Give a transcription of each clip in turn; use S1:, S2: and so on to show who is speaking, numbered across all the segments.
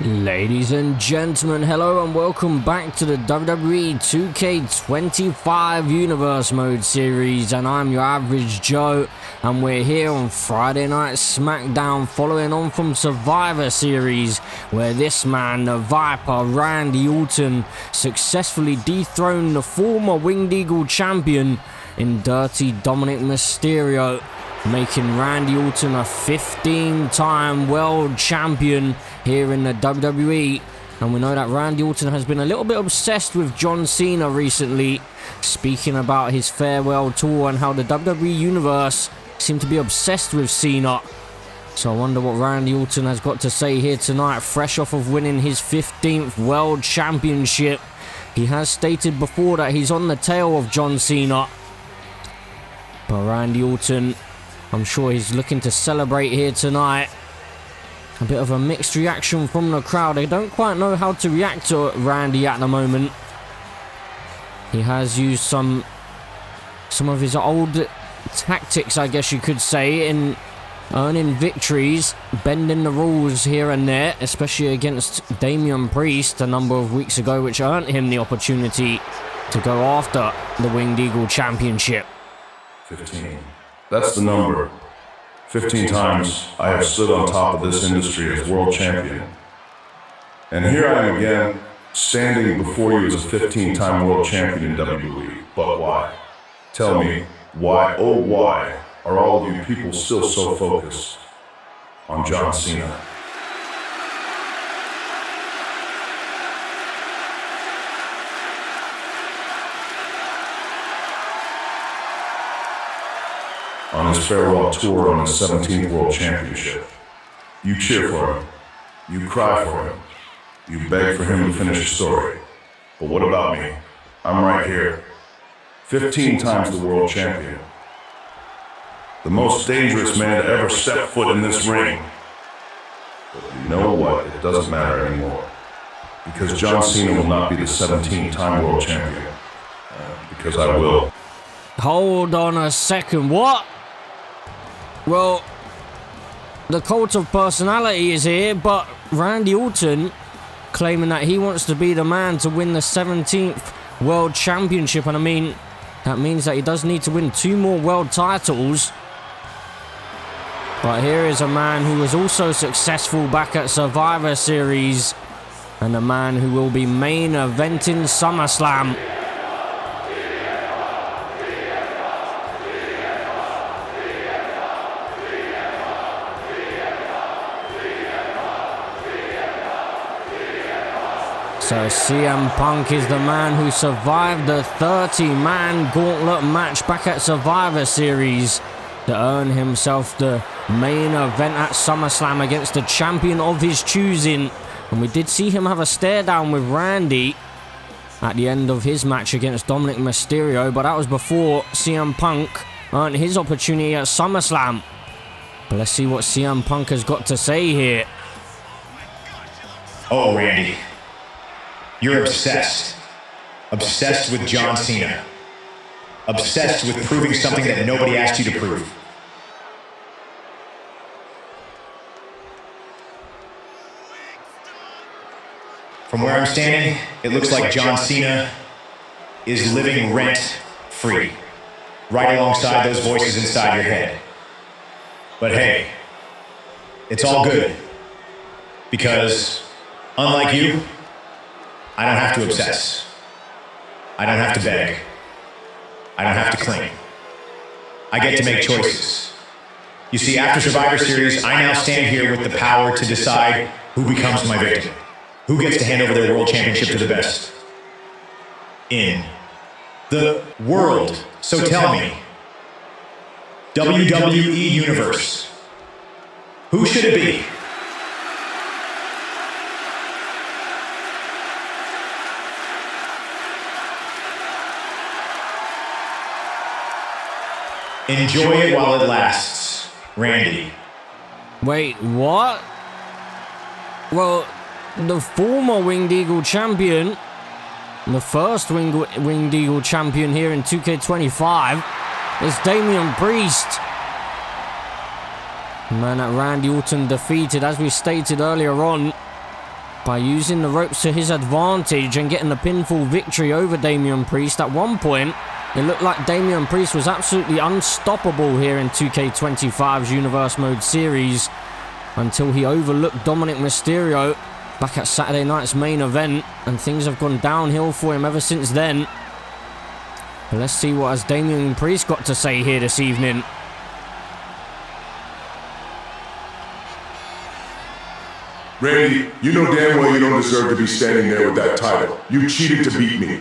S1: Ladies and gentlemen, hello and welcome back to the WWE 2K25 Universe Mode series, and I'm your average Joe, and we're here on Friday Night SmackDown following on from Survivor Series, where this man, the Viper, Randy Orton, successfully dethroned the former Winged Eagle champion in Dirty Dominic Mysterio, making Randy Orton a 15-time world champion here in the WWE. And we know that Randy Orton has been a little bit obsessed with John Cena recently, speaking about his farewell tour and how the WWE Universe seemed to be obsessed with Cena. So I wonder what Randy Orton has got to say here tonight, fresh off of winning his 15th World Championship. He has stated before that he's on the tail of John Cena, but Randy Orton, I'm sure he's looking to celebrate here tonight. A bit of a mixed reaction from the crowd. They don't quite know how to react to Randy at the moment. He has used some of his old tactics, I guess you could say, in earning victories, bending the rules here and there, especially against Damian Priest a number of weeks ago, which earned him the opportunity to go after the Winged Eagle Championship.
S2: 15. That's the number. 15 times I have stood on top of this industry as world champion. And here I am again, standing before you as a 15-time world champion in WWE. But why? Tell me, why, oh why, are all of you people still so focused on John Cena? On his farewell tour on his 17th World Championship. You cheer for him. You cry for him. You beg for him to finish his story. But what about me? I'm right here. 15 times the world champion. The most dangerous man to ever step foot in this ring. But you know what? It doesn't matter anymore. Because John Cena will not be the 17-time world champion. Because I will.
S1: Hold on a second, what? Well, the cult of personality is here, but Randy Orton claiming that he wants to be the man to win the 17th World Championship. And I mean, that means that he does need to win 2 more world titles. But here is a man who was also successful back at Survivor Series, and a man who will be main eventing SummerSlam. So CM Punk is the man who survived the 30-man gauntlet match back at Survivor Series to earn himself the main event at SummerSlam against the champion of his choosing. And we did see him have a stare down with Randy at the end of his match against Dominic Mysterio, but that was before CM Punk earned his opportunity at SummerSlam. But let's see what CM Punk has got to say here.
S3: Oh, Randy. You're obsessed. Obsessed with John Cena. Obsessed with proving something that nobody asked you to prove. From where I'm standing, it looks like John Cena is living rent-free, right alongside those voices inside your head. But hey, it's all good, because unlike you, I don't have to obsess. I don't have to beg. I don't have to cling. I get to make choices. You see, after Survivor Series, I now stand here with the power to decide who becomes my victim. Who gets to hand over their world championship to the best in the world. So tell me, WWE Universe, who should it be? Enjoy it while it lasts, Randy.
S1: Wait, what? Well, the former Winged Eagle champion, the first Winged Eagle champion here in 2K25, is Damian Priest. The man that Randy Orton defeated, as we stated earlier on. by using the ropes to his advantage and getting the pinfall victory over Damian Priest. At one point, it looked like Damian Priest was absolutely unstoppable here in 2K25's Universe Mode series until he overlooked Dominic Mysterio back at Saturday night's main event, and things have gone downhill for him ever since then. But let's see what has Damian Priest got to say here this evening.
S2: Randy, you know damn well you don't deserve to be standing there with that title. You cheated to beat me.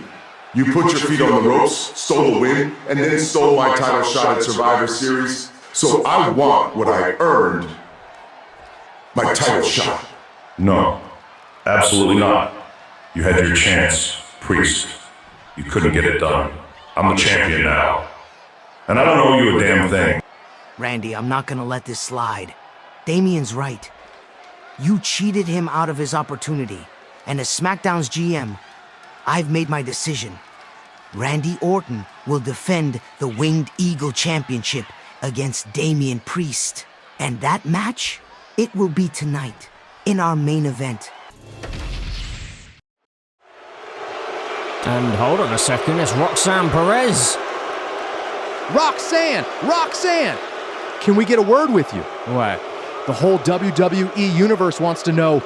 S2: You put your feet on the ropes, stole the win, and then stole my title shot at Survivor Series. So I want what I earned. My title shot.
S4: No, absolutely not. You had your chance, Priest. You couldn't get it done. I'm the champion now. And I don't owe you a damn thing.
S5: Randy, I'm not gonna let this slide. Damian's right. You cheated him out of his opportunity. And as SmackDown's GM, I've made my decision. Randy Orton will defend the Winged Eagle Championship against Damian Priest. And that match, it will be tonight, in our main event.
S1: And hold on a second, it's Roxanne Perez.
S6: Roxanne! Can we get a word with you? What? The whole WWE Universe wants to know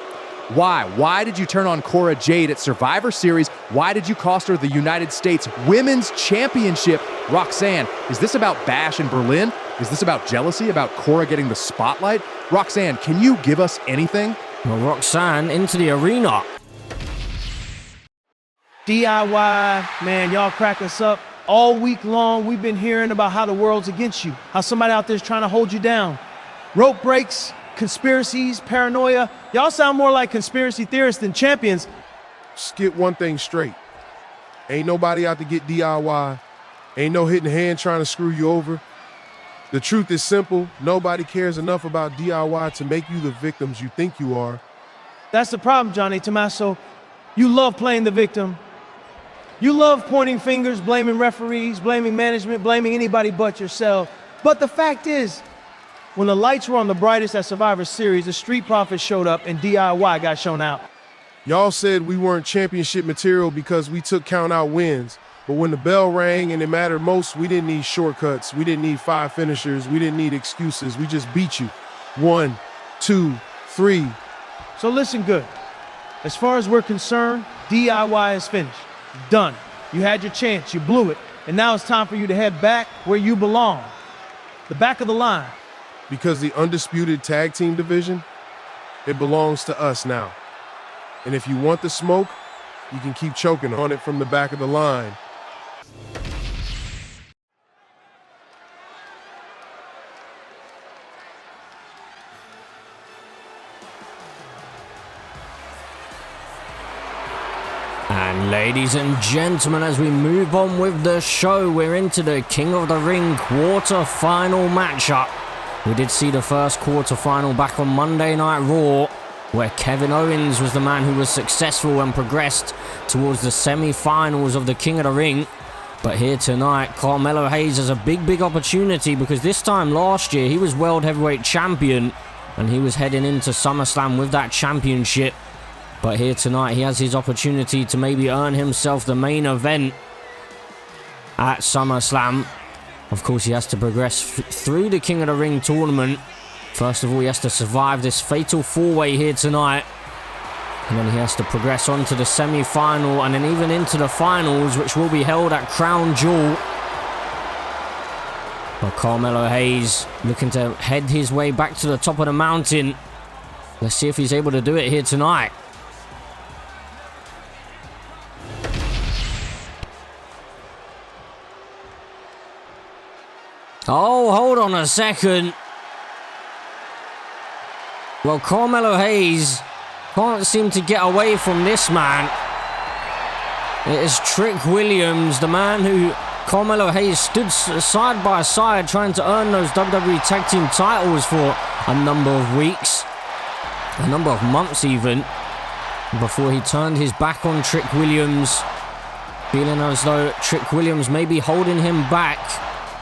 S6: why. Why did you turn on Cora Jade at Survivor Series? Why did you cost her the United States Women's Championship? Roxanne, is this about Bash in Berlin? Is this about jealousy, about Cora getting the spotlight? Roxanne, can you give us anything?
S1: Well, Roxanne into the arena.
S7: DIY, man, y'all crack us up. All week long, we've been hearing about how the world's against you, how somebody out there's trying to hold you down. Rope breaks, conspiracies, paranoia. Y'all sound more like conspiracy theorists than champions.
S8: Just get one thing straight. Ain't nobody out to get DIY. Ain't no hidden hand trying to screw you over. The truth is simple. Nobody cares enough about DIY to make you the victims you think you are.
S7: That's the problem, Johnny Tommaso. You love playing the victim. You love pointing fingers, blaming referees, blaming management, blaming anybody but yourself. But the fact is, when the lights were on the brightest at Survivor Series, the Street Profits showed up and DIY got shown out.
S8: Y'all said we weren't championship material because we took count-out wins. But when the bell rang and it mattered most, we didn't need shortcuts. We didn't need 5 finishers. We didn't need excuses. We just beat you. 1, 2, 3.
S7: So listen good. As far as we're concerned, DIY is finished. Done. You had your chance. You blew it. And now it's time for you to head back where you belong. The back of the line.
S8: Because the undisputed tag team division, it belongs to us now. And if you want the smoke, you can keep choking on it from the back of the line.
S1: And ladies and gentlemen, as we move on with the show, we're into the King of the Ring quarter-final matchup. We did see the first quarter-final back on Monday Night Raw, where Kevin Owens was the man who was successful and progressed towards the semi-finals of the King of the Ring. But here tonight, Carmelo Hayes has a big opportunity, because this time last year he was World Heavyweight Champion and he was heading into SummerSlam with that championship. But here tonight he has his opportunity to maybe earn himself the main event at SummerSlam. Of course, he has to progress through the King of the Ring tournament. First of all, he has to survive this fatal 4-way here tonight. And then he has to progress on to the semi-final and then even into the finals, which will be held at Crown Jewel. But Carmelo Hayes looking to head his way back to the top of the mountain. Let's see if he's able to do it here tonight. Oh, hold on a second. Well, Carmelo Hayes can't seem to get away from this man. It is Trick Williams, the man who Carmelo Hayes stood side by side trying to earn those WWE Tag Team titles for a number of weeks, a number of months even, before he turned his back on Trick Williams, feeling as though Trick Williams may be holding him back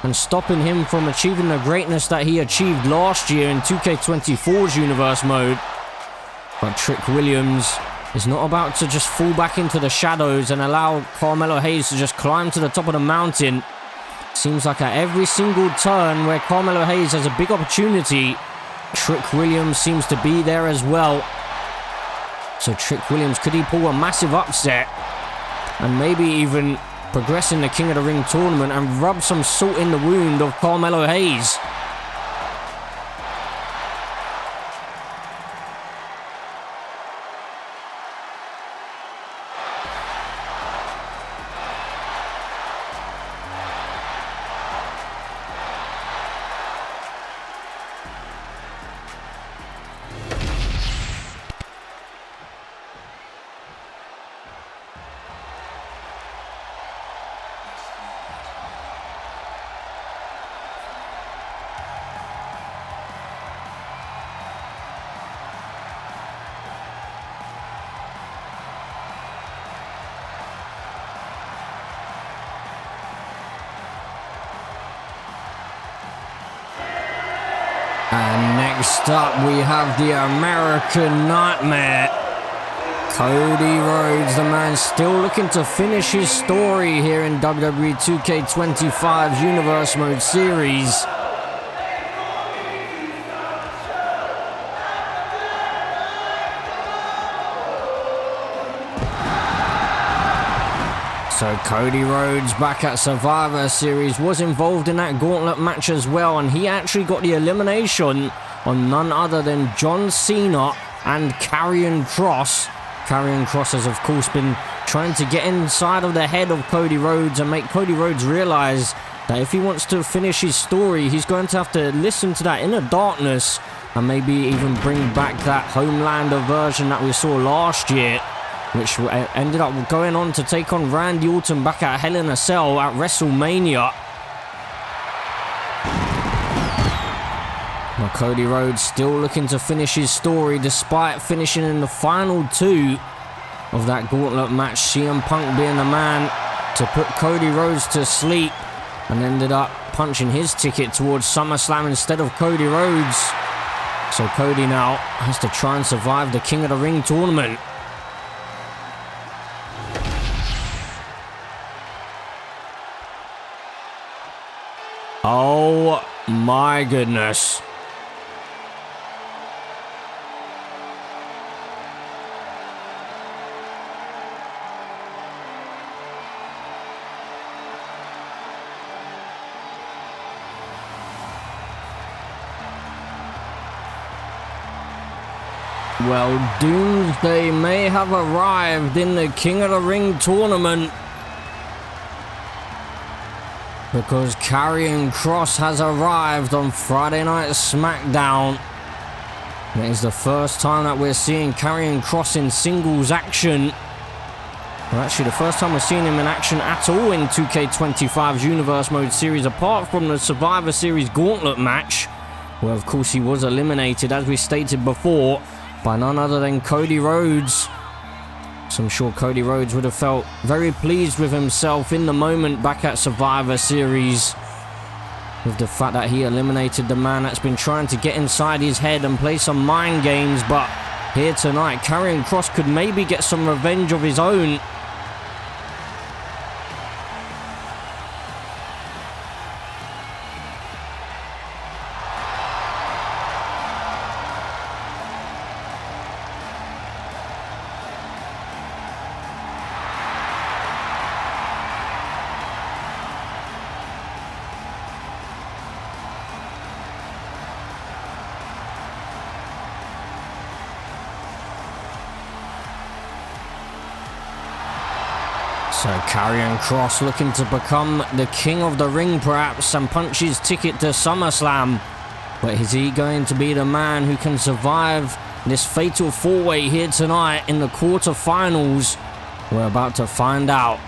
S1: and stopping him from achieving the greatness that he achieved last year in 2K24's Universe Mode. But Trick Williams is not about to just fall back into the shadows and allow Carmelo Hayes to just climb to the top of the mountain. Seems like at every single turn where Carmelo Hayes has a big opportunity, Trick Williams seems to be there as well. So Trick Williams, could he pull a massive upset and maybe even progress in the King of the Ring tournament and rub some salt in the wound of Carmelo Hayes? And next up, we have the American Nightmare, Cody Rhodes, the man still looking to finish his story here in WWE 2K25 Universe Mode Series. So Cody Rhodes, back at Survivor Series, was involved in that gauntlet match as well, and he actually got the elimination on none other than John Cena and Karrion Kross. Karrion Kross has, of course, been trying to get inside of the head of Cody Rhodes and make Cody Rhodes realize that if he wants to finish his story, he's going to have to listen to that inner darkness and maybe even bring back that Homelander version that we saw last year, which ended up going on to take on Randy Orton back at Hell in a Cell at WrestleMania. Now Cody Rhodes still looking to finish his story despite finishing in the final two of that gauntlet match. CM Punk being the man to put Cody Rhodes to sleep and ended up punching his ticket towards SummerSlam instead of Cody Rhodes. So Cody now has to try and survive the King of the Ring tournament. Oh my goodness. Well, Doomsday may have arrived in the King of the Ring tournament, because Karrion Kross has arrived on Friday Night SmackDown. It is the first time that we're seeing Karrion Kross in singles action. Well, actually, the first time we're seeing him in action at all in 2K25's Universe Mode Series, apart from the Survivor Series Gauntlet match, where, of course, he was eliminated, as we stated before, by none other than Cody Rhodes. So I'm sure Cody Rhodes would have felt very pleased with himself in the moment back at Survivor Series, with the fact that he eliminated the man that's been trying to get inside his head and play some mind games. But here tonight, Karrion Kross could maybe get some revenge of his own. So Karrion Kross looking to become the King of the Ring perhaps and punch his ticket to SummerSlam. But is he going to be the man who can survive this fatal four-way here tonight in the quarterfinals? We're about to find out.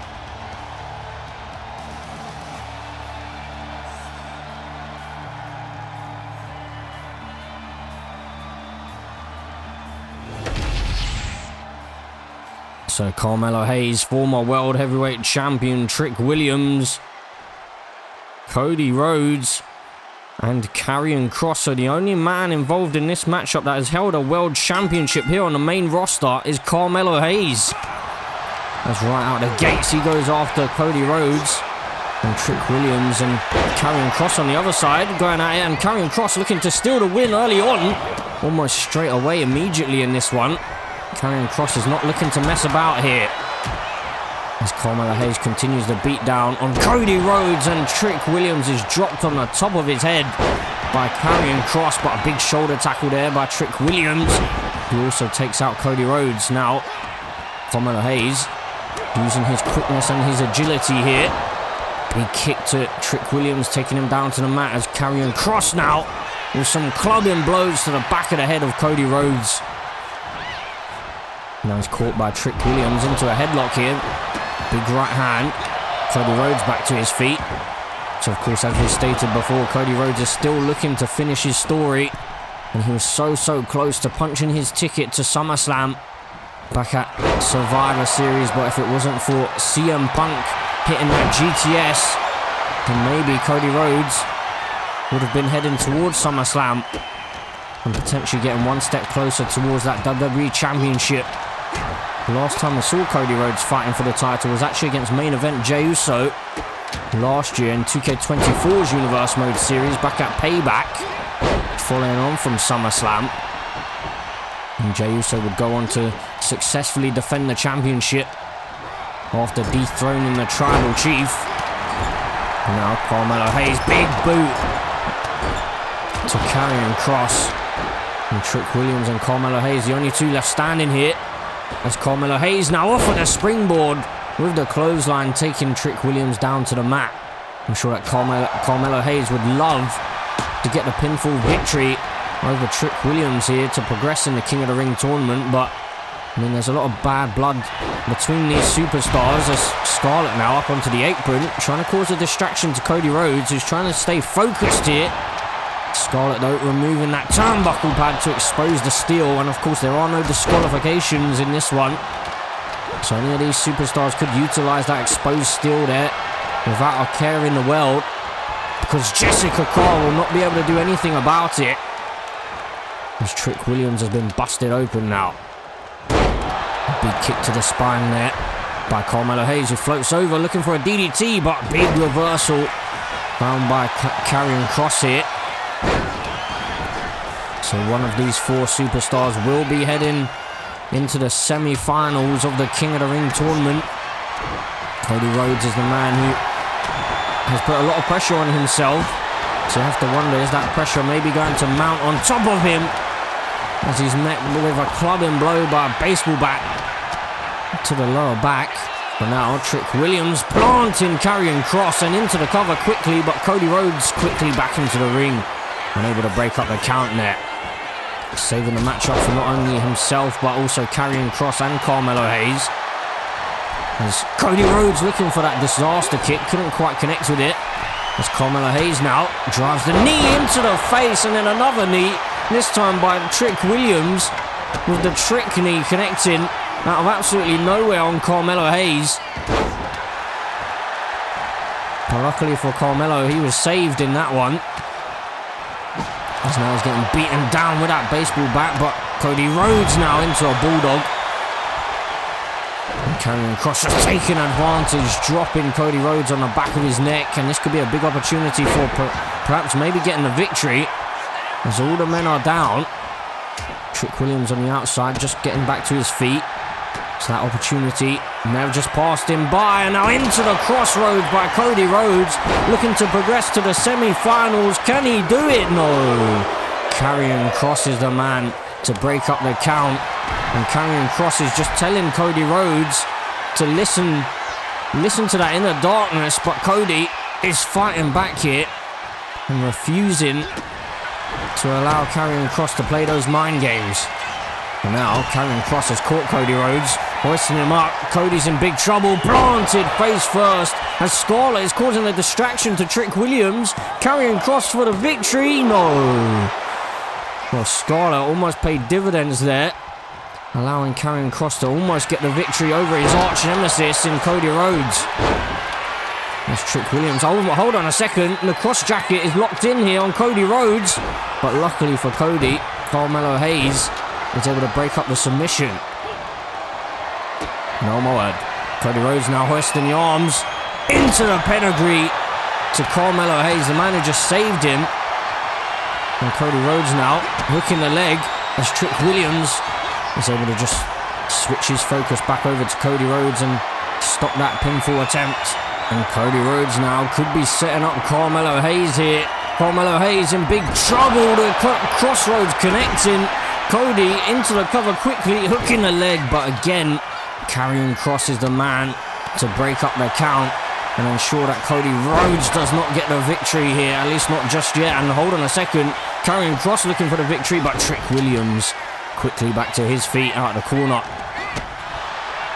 S1: So Carmelo Hayes, former World Heavyweight Champion Trick Williams, Cody Rhodes, and Karrion Kross. So the only man involved in this matchup that has held a world championship here on the main roster is Carmelo Hayes. That's right out the gates. He goes after Cody Rhodes and Trick Williams, and Karrion Kross on the other side going at it, and Karrion Kross looking to steal the win early on, almost straight away immediately in this one. Karrion Kross is not looking to mess about here, as Carmelo Hayes continues the beat down on Cody Rhodes, and Trick Williams is dropped on the top of his head by Karrion Kross, but a big shoulder tackle there by Trick Williams, who also takes out Cody Rhodes. Now Carmelo Hayes using his quickness and his agility here. Big kick to Trick Williams, taking him down to the mat, as Karrion Kross now with some clubbing blows to the back of the head of Cody Rhodes. Now he's caught by Trick Williams into a headlock here. Big right hand. Cody Rhodes back to his feet. So of course, as we stated before, Cody Rhodes is still looking to finish his story, and he was so close to punching his ticket to SummerSlam back at Survivor Series, but if it wasn't for CM Punk hitting that GTS, then maybe Cody Rhodes would have been heading towards SummerSlam and potentially getting one step closer towards that WWE Championship. The last time I saw Cody Rhodes fighting for the title was actually against main event Jey Uso last year in 2K24's Universe Mode Series back at Payback, following on from SummerSlam. And Jey Uso would go on to successfully defend the championship after dethroning the Tribal Chief. And now Carmelo Hayes, big boot to Karrion Kross. And Trick Williams and Carmelo Hayes, the only two left standing here, as Carmelo Hayes now off with a springboard with the clothesline, taking Trick Williams down to the mat. I'm sure that Carmelo Hayes would love to get the pinfall victory over Trick Williams here to progress in the King of the Ring tournament, but I mean, there's a lot of bad blood between these superstars, as Scarlett now up onto the apron, trying to cause a distraction to Cody Rhodes, who's trying to stay focused here. Scarlett, though, removing that turnbuckle pad to expose the steel, and of course there are no disqualifications in this one, so any of these superstars could utilize that exposed steel there without a care in the world, because Jessica Carr will not be able to do anything about it, as Trick Williams has been busted open now. A big kick to the spine there by Carmelo Hayes, who floats over looking for a DDT, but big reversal found by Karrion Kross here. So one of these four superstars will be heading into the semi-finals of the King of the Ring tournament. Cody Rhodes is the man who has put a lot of pressure on himself, so you have to wonder, is that pressure maybe going to mount on top of him, as he's met with a clubbing blow by a baseball bat to the lower back. But now Trick Williams planting Karrion Kross and into the cover quickly, but Cody Rhodes quickly back into the ring, unable to break up the count there, saving the matchup for not only himself but also Karrion Kross and Carmelo Hayes, as Cody Rhodes looking for that disaster kick, couldn't quite connect with it, as Carmelo Hayes now drives the knee into the face, and then another knee, this time by Trick Williams, with the trick knee connecting out of absolutely nowhere on Carmelo Hayes. But luckily for Carmelo, he was saved in that one, as now he's getting beaten down with that baseball bat, but Cody Rhodes now into a bulldog. And Karrion Kross just taking advantage, dropping Cody Rhodes on the back of his neck, and this could be a big opportunity for perhaps maybe getting the victory, as all the men are down. Trick Williams on the outside, just getting back to his feet. So that opportunity may have just passed him by, and now into the crossroads by Cody Rhodes, looking to progress to the semi-finals. Can he do it? No. Karrion Kross is the man to break up the count, and Karrion Kross is just telling Cody Rhodes to listen to that inner darkness, but Cody is fighting back here and refusing to allow Karrion Kross to play those mind games. And now Karrion Kross has caught Cody Rhodes, hoisting him up. Cody's in big trouble, planted face first, as Scarlett is causing a distraction to Trick Williams. Karrion Kross for the victory. No. Well, Scarlett almost paid dividends there, allowing Karrion Kross to almost get the victory over his arch nemesis in Cody Rhodes. There's Trick Williams. Oh, hold on a second. The cross jacket is locked in here on Cody Rhodes. But luckily for Cody, Carmelo Hayes is able to break up the submission. No more. Cody Rhodes now hoisting the arms into the pedigree to Carmelo Hayes. The man who just saved him. And Cody Rhodes now hooking the leg as Trick Williams is able to just switch his focus back over to Cody Rhodes and stop that pinfall attempt. And Cody Rhodes now could be setting up Carmelo Hayes here. Carmelo Hayes in big trouble. The crossroads connecting. Cody into the cover quickly, hooking the leg, but again, Karrion Kross is the man to break up the count and ensure that Cody Rhodes does not get the victory here, at least not just yet. And hold on a second, Karrion Kross looking for the victory, but Trick Williams quickly back to his feet out of the corner.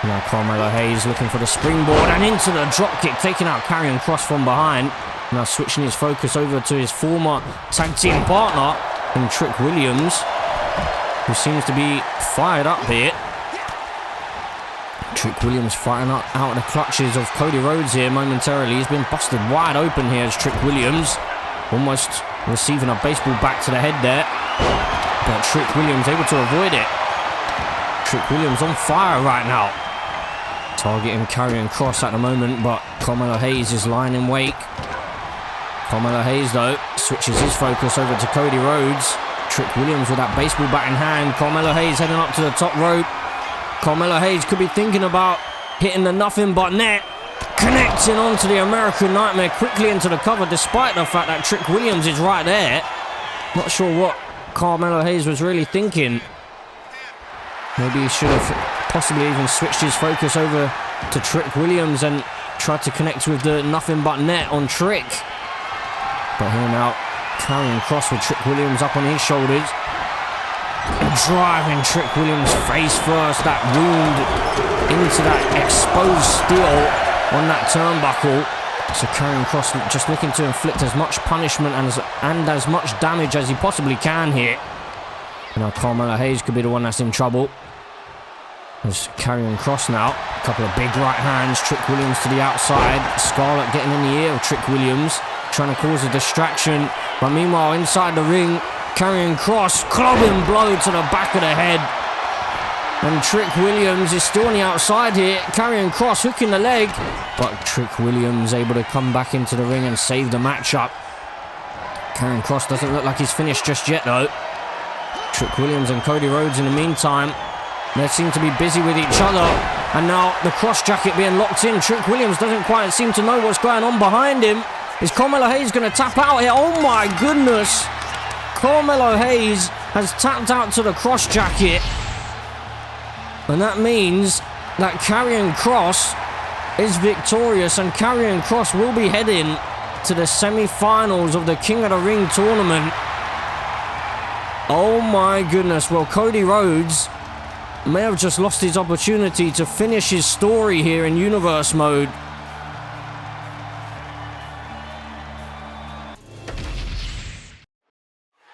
S1: Now Carmelo Hayes looking for the springboard and into the dropkick, taking out Karrion Kross from behind. Now switching his focus over to his former tag team partner in Trick Williams, who seems to be fired up here. Trick Williams fighting out of the clutches of Cody Rhodes here momentarily. He's been busted wide open here as Trick Williams almost receiving a baseball bat to the head there. But Trick Williams able to avoid it. Trick Williams on fire right now. Targeting Karrion Kross at the moment, but Carmelo Hayes is lying in wake. Carmelo Hayes, though, switches his focus over to Cody Rhodes. Trick Williams with that baseball bat in hand. Carmelo Hayes heading up to the top rope. Carmelo Hayes could be thinking about hitting the nothing but net. Connecting onto the American Nightmare quickly into the cover, despite the fact that Trick Williams is right there. Not sure what Carmelo Hayes was really thinking. Maybe he should have possibly even switched his focus over to Trick Williams and tried to connect with the nothing but net on Trick. But here now, Karrion Kross with Trick Williams up on his shoulders. Driving Trick Williams face first, that wound into that exposed steel on that turnbuckle. So Karrion Kross just looking to inflict as much punishment and as much damage as he possibly can here. Now Carmelo Hayes could be the one that's in trouble. There's Karrion Kross now. A couple of big right hands. Trick Williams to the outside. Scarlett getting in the ear of Trick Williams, trying to cause a distraction. But meanwhile, inside the ring, Karrion Kross clubbing blow to the back of the head. And Trick Williams is still on the outside here. Karrion Kross hooking the leg. But Trick Williams able to come back into the ring and save the matchup. Karrion Kross doesn't look like he's finished just yet, though. Trick Williams and Cody Rhodes in the meantime, they seem to be busy with each other. And now the cross jacket being locked in. Trick Williams doesn't quite seem to know what's going on behind him. Is Carmelo Hayes going to tap out here? Oh my goodness! Carmelo Hayes has tapped out to the cross jacket. And that means that Karrion Kross is victorious, and Karrion Kross will be heading to the semi-finals of the King of the Ring tournament. Oh my goodness. Well, Cody Rhodes may have just lost his opportunity to finish his story here in Universe Mode.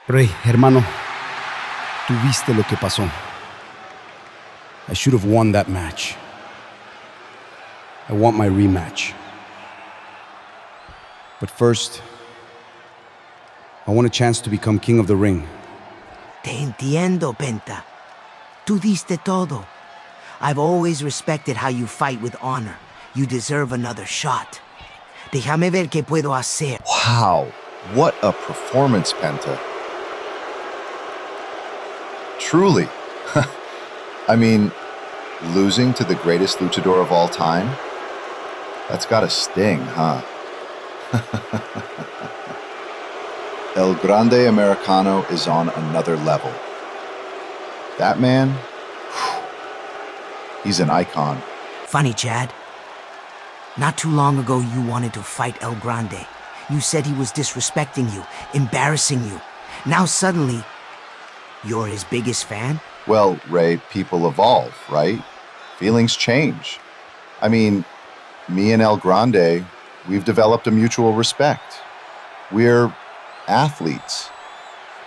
S9: Rey, hermano, tú viste lo que pasó. I should have won that match. I want my rematch. But first, I want a chance to become King of the Ring.
S5: Te entiendo, Penta. Tú diste todo. I've always respected how you fight with honor. You deserve another shot. Déjame ver qué puedo hacer.
S10: Wow, what a performance, Penta. Truly. I mean, losing to the greatest luchador of all time? That's gotta sting, huh? El Grande Americano is on another level. That man, he's an icon.
S5: Funny, Chad. Not too long ago, you wanted to fight El Grande. You said he was disrespecting you, embarrassing you. Now suddenly, you're his biggest fan?
S10: Well, Ray, people evolve, right? Feelings change. I mean, me and El Grande, we've developed a mutual respect. We're athletes,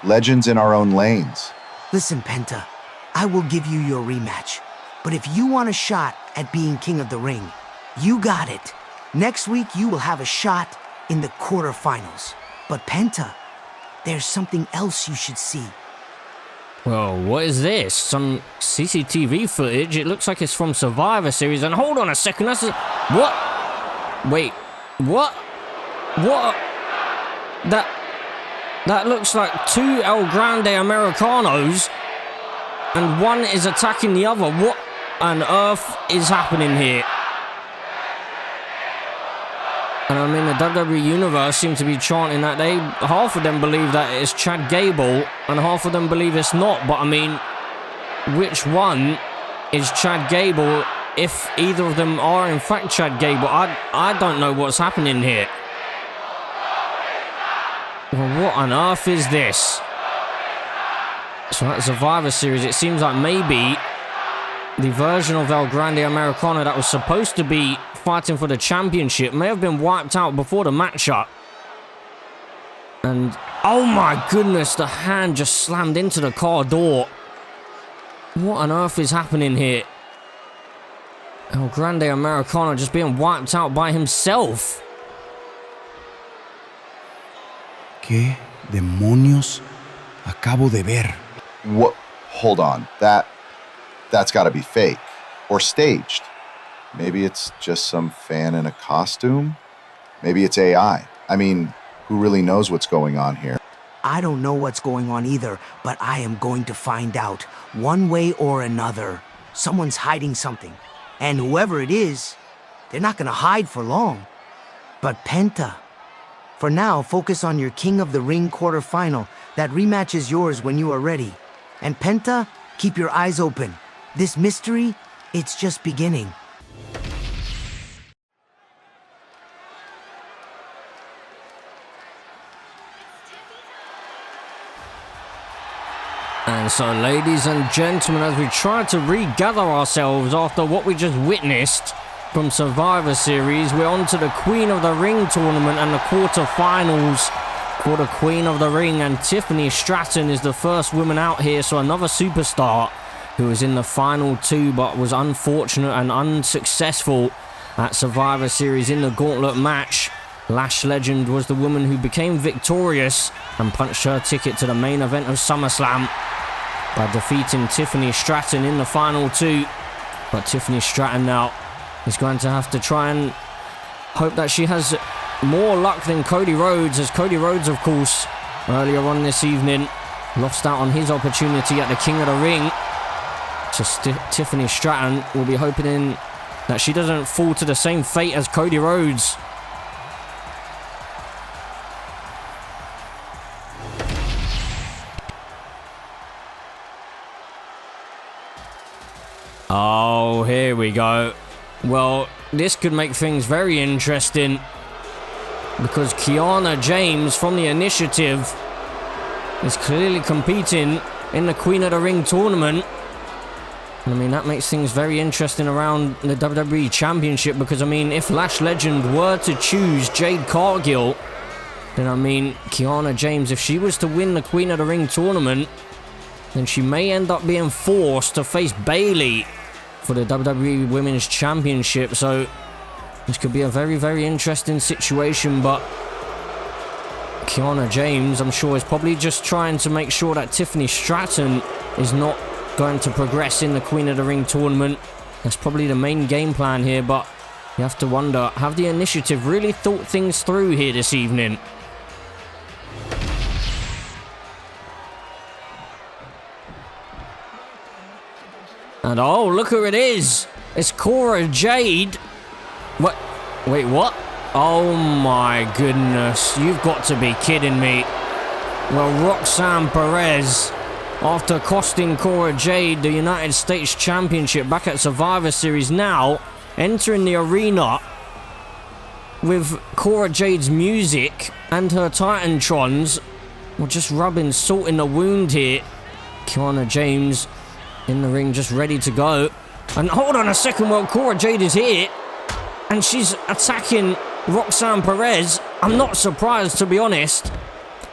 S10: legends in our own lanes.
S5: Listen, Penta, I will give you your rematch. But if you want a shot at being King of the Ring, you got it. Next week, you will have a shot in the quarterfinals. But Penta, there's something else you should see.
S1: Well, what is this? Some CCTV footage? It looks like it's from Survivor Series. And hold on a second, that's what? Wait, what? What? That looks like two El Grande Americanos, and one is attacking the other. What on earth is happening here? And I mean, the WWE Universe seem to be chanting that half of them believe that it's Chad Gable, and half of them believe it's not. But I mean, which one is Chad Gable? If either of them are in fact Chad Gable, I don't know what's happening here. Well, what on earth is this? So at Survivor Series, it seems like maybe the version of El Grande Americano that was supposed to be fighting for the championship may have been wiped out before the matchup. And, oh my goodness, the hand just slammed into the car door. What on earth is happening here? El Grande Americano just being wiped out by himself.
S9: ¿Qué demonios acabo de ver?
S10: What? Hold on. That's got to be fake or staged. Maybe it's just some fan in a costume. Maybe it's AI. I mean, who really knows what's going on here?
S5: I don't know what's going on either, but I am going to find out. One way or another, someone's hiding something. And whoever it is, they're not going to hide for long. But Penta, for now, focus on your King of the Ring quarterfinal. That rematch is yours when you are ready. And Penta, keep your eyes open. This mystery, it's just beginning.
S1: And so, ladies and gentlemen, as we try to regather ourselves after what we just witnessed from Survivor Series, we're on to the Queen of the Ring tournament and the quarterfinals for the Queen of the Ring. And Tiffany Stratton is the first woman out here, so another superstar who was in the final two but was unfortunate and unsuccessful at Survivor Series in the gauntlet match. Lash Legend was the woman who became victorious and punched her ticket to the main event of SummerSlam by defeating Tiffany Stratton in the final two. But Tiffany Stratton now is going to have to try and hope that she has more luck than Cody Rhodes, as Cody Rhodes, of course, earlier on this evening lost out on his opportunity at the King of the Ring. So Tiffany Stratton will be hoping that she doesn't fall to the same fate as Cody Rhodes. Oh, here we go. Well, this could make things very interesting, because Kiana James from the Initiative is clearly competing in the Queen of the Ring tournament. I mean, that makes things very interesting around the WWE Championship, because, I mean, if Lash Legend were to choose Jade Cargill, then, I mean, Kiana James, if she was to win the Queen of the Ring tournament, then she may end up being forced to face Bayley for the WWE Women's Championship. So this could be a very, very interesting situation. But Kiana James, I'm sure, is probably just trying to make sure that Tiffany Stratton is not going to progress in the Queen of the Ring tournament. That's probably the main game plan here. But you have to wonder, have the Initiative really thought things through here this evening? And oh, look who it is! It's Cora Jade! What? Wait, what? Oh my goodness, you've got to be kidding me. Well, Roxanne Perez, after costing Cora Jade the United States Championship back at Survivor Series, now entering the arena with Cora Jade's music and her Titantrons. We're just rubbing salt in the wound here. Kiana James in the ring, just ready to go. And hold on a second, well, Cora Jade is here, and she's attacking Roxanne Perez. I'm not surprised, to be honest.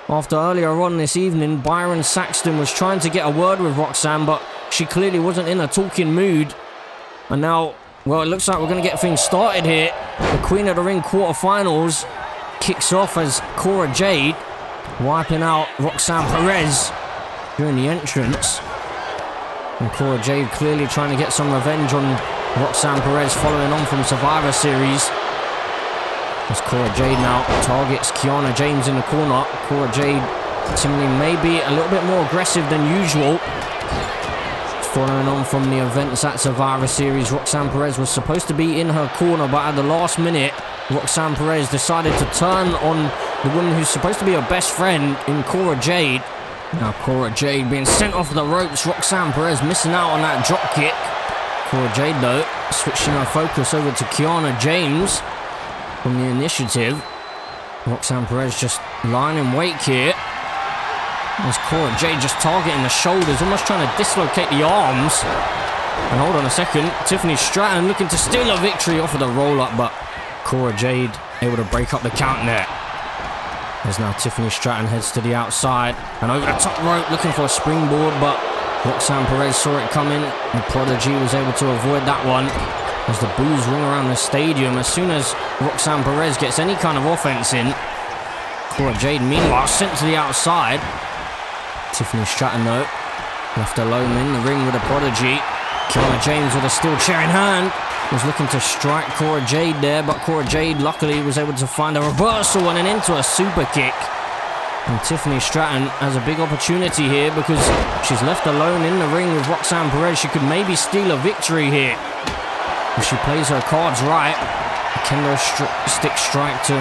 S1: After earlier on this evening, Byron Saxton was trying to get a word with Roxanne, but she clearly wasn't in a talking mood. And now Well, it looks like we're going to get things started here. The Queen of the Ring quarterfinals kicks off as Cora Jade wiping out Roxanne Perez during the entrance. And Cora Jade clearly trying to get some revenge on Roxanne Perez following on from Survivor Series. As Cora Jade now targets Kiana James in the corner. Cora Jade seemingly maybe a little bit more aggressive than usual. Following on from the events at Survivor Series, Roxanne Perez was supposed to be in her corner, but at the last minute, Roxanne Perez decided to turn on the woman who's supposed to be her best friend in Cora Jade. Now Cora Jade being sent off the ropes, Roxanne Perez missing out on that drop kick. Cora Jade though, switching her focus over to Kiana James from the Initiative. Roxanne Perez just lying in wait here. There's Cora Jade just targeting the shoulders, almost trying to dislocate the arms. And hold on a second, Tiffany Stratton looking to steal a victory off of the roll-up, but Cora Jade able to break up the count there. As now Tiffany Stratton heads to the outside and over the top rope looking for a springboard, but Roxanne Perez saw it coming and Prodigy was able to avoid that one. As the boos ring around the stadium, as soon as Roxanne Perez gets any kind of offense in, Cora Jade meanwhile sent to the outside. Tiffany Stratton though, left alone in the ring with a Prodigy. Kiana James with a steel chair in hand was looking to strike Cora Jade there, but Cora Jade luckily was able to find a reversal and then into a super kick. And Tiffany Stratton has a big opportunity here because she's left alone in the ring with Roxanne Perez. She could maybe steal a victory here if she plays her cards right. A kendo stick strike to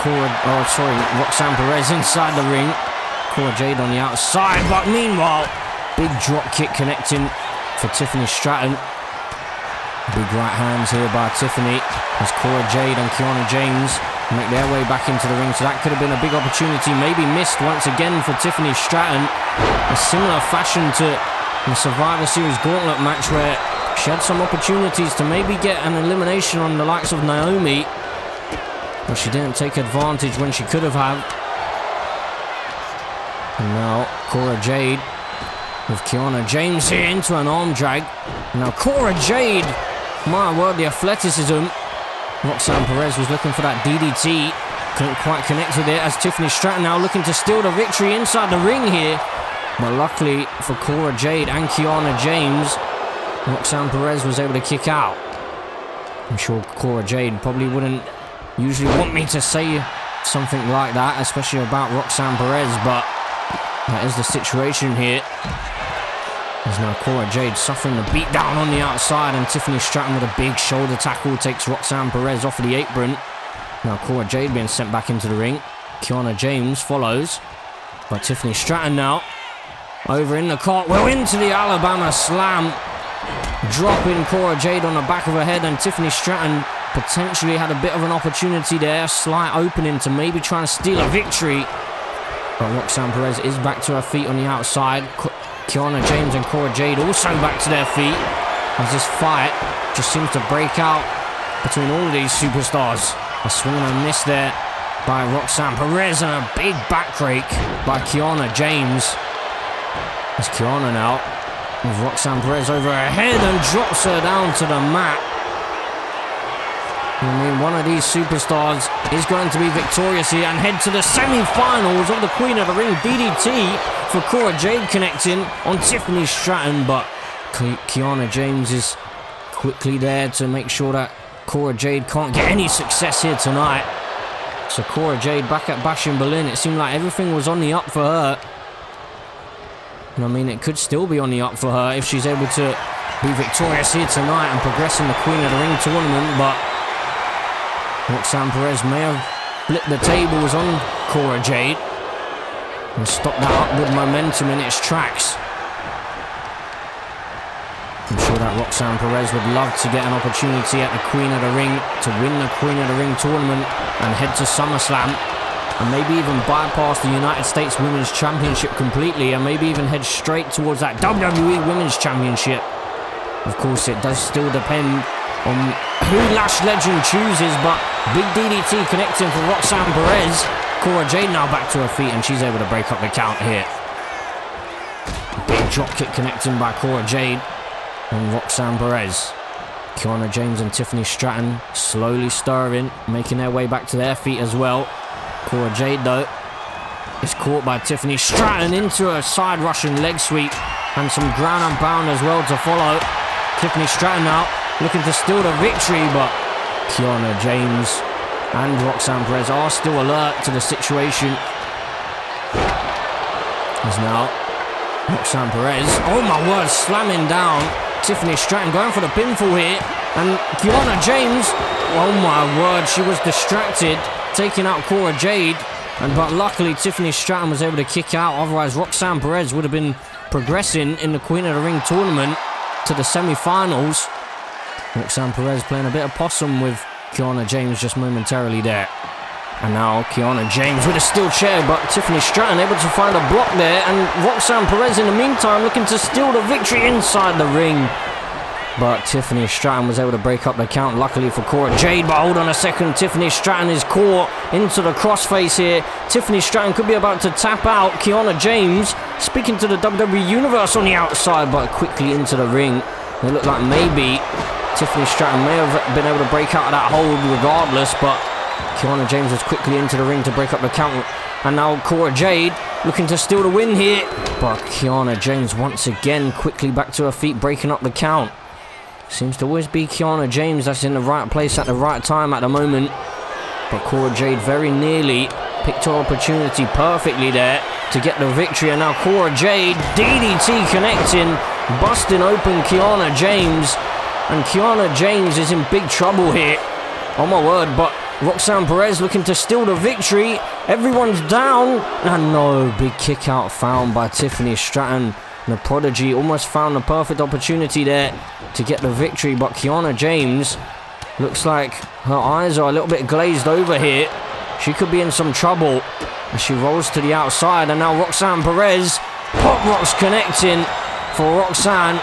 S1: Roxanne Perez inside the ring. Cora Jade on the outside, but meanwhile, big drop kick connecting for Tiffany Stratton. Big right hands here by Tiffany as Cora Jade and Kiana James make their way back into the ring. So that could have been a big opportunity, maybe missed once again for Tiffany Stratton. A similar fashion to the Survivor Series Gauntlet match where she had some opportunities to maybe get an elimination on the likes of Naomi, but she didn't take advantage when she could have had. And now Cora Jade with Kiana James here into an arm drag. Now Cora Jade, my word, the athleticism. Roxanne Perez was looking for that DDT, couldn't quite connect with it, as Tiffany Stratton now looking to steal the victory inside the ring here. But luckily for Cora Jade and Kiana James, Roxanne Perez was able to kick out. I'm sure Cora Jade probably wouldn't usually want me to say something like that, especially about Roxanne Perez, but that is the situation here. As now Cora Jade suffering the beat down on the outside, and Tiffany Stratton with a big shoulder tackle takes Roxanne Perez off of the apron. Now Cora Jade being sent back into the ring. Kiana James follows, but Tiffany Stratton now over in the cartwheel into the Alabama Slam, dropping Cora Jade on the back of her head, and Tiffany Stratton potentially had a bit of an opportunity there, a slight opening to maybe trying to steal a victory. But Roxanne Perez is back to her feet on the outside. Kiana James and Cora Jade also back to their feet, as this fight just seems to break out between all of these superstars. A swing and a miss there by Roxanne Perez, and a big backbreak by Kiana James. As Kiana now with Roxanne Perez over her head and drops her down to the mat. I mean, one of these superstars is going to be victorious here and head to the semi-finals of the Queen of the Ring DDT for Cora Jade connecting on Tiffany Stratton, but Kiana James is quickly there to make sure that Cora Jade can't get any success here tonight. So Cora Jade back at Bash in Berlin, it seemed like everything was on the up for her. And I mean, it could still be on the up for her if she's able to be victorious here tonight and progress in the Queen of the Ring tournament, but Roxanne Perez may have flipped the tables on Cora Jade and stopped that upward momentum in its tracks. I'm sure that Roxanne Perez would love to get an opportunity at the Queen of the Ring to win the Queen of the Ring tournament and head to SummerSlam, and maybe even bypass the United States Women's Championship completely, and maybe even head straight towards that WWE Women's Championship. Of course, it does still depend on who Lash Legend chooses, but big DDT connecting for Roxanne Perez. Cora Jade now back to her feet, and she's able to break up the count here. Big drop kick connecting by Cora Jade and Roxanne Perez. Kiana James and Tiffany Stratton slowly stirring, making their way back to their feet as well. Cora Jade, though, is caught by Tiffany Stratton into a side Russian leg sweep and some ground and pound as well to follow. Tiffany Stratton now looking to steal the victory, but Kiana James and Roxanne Perez are still alert to the situation. As now Roxanne Perez, oh my word, slamming down Tiffany Stratton, going for the pinfall here, and Kiana James, oh my word, she was distracted, taking out Cora Jade, but luckily Tiffany Stratton was able to kick out, otherwise Roxanne Perez would have been progressing in the Queen of the Ring tournament to the semi-finals. Roxanne Perez playing a bit of possum with Kiana James just momentarily there. And now Kiana James with a steel chair, but Tiffany Stratton able to find a block there, and Roxanne Perez in the meantime looking to steal the victory inside the ring. But Tiffany Stratton was able to break up the count, luckily for Cora Jade. But hold on a second, Tiffany Stratton is caught into the crossface here. Tiffany Stratton could be about to tap out Kiana James, speaking to the WWE Universe on the outside, but quickly into the ring. It looked like maybe Tiffany Stratton may have been able to break out of that hold regardless, but Kiana James was quickly into the ring to break up the count. And now Cora Jade looking to steal the win here, but Kiana James once again quickly back to her feet, breaking up the count. Seems to always be Kiana James that's in the right place at the right time at the moment. But Cora Jade very nearly picked her opportunity perfectly there to get the victory. And now Cora Jade, DDT connecting, busting open Kiana James. And Kiana James is in big trouble here. Oh my word, but Roxanne Perez looking to steal the victory. Everyone's down. And no, big kick out found by Tiffany Stratton. The Prodigy almost found the perfect opportunity there to get the victory, but Kiana James looks like her eyes are a little bit glazed over here. She could be in some trouble as she rolls to the outside, and now Roxanne Perez, pop rocks connecting for Roxanne.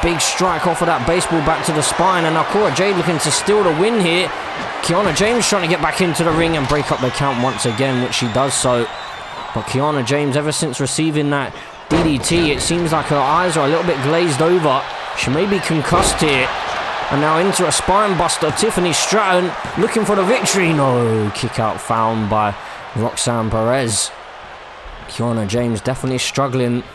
S1: Big strike off of that baseball bat to the spine, and now Cora Jade looking to steal the win here. Kiana James trying to get back into the ring and break up the count once again, which she does so. But Kiana James, ever since receiving that DDT, it seems like her eyes are a little bit glazed over. She may be concussed here. And now into a spine buster, Tiffany Stratton looking for the victory. No, kick out found by Roxanne Perez. Kiana James definitely struggling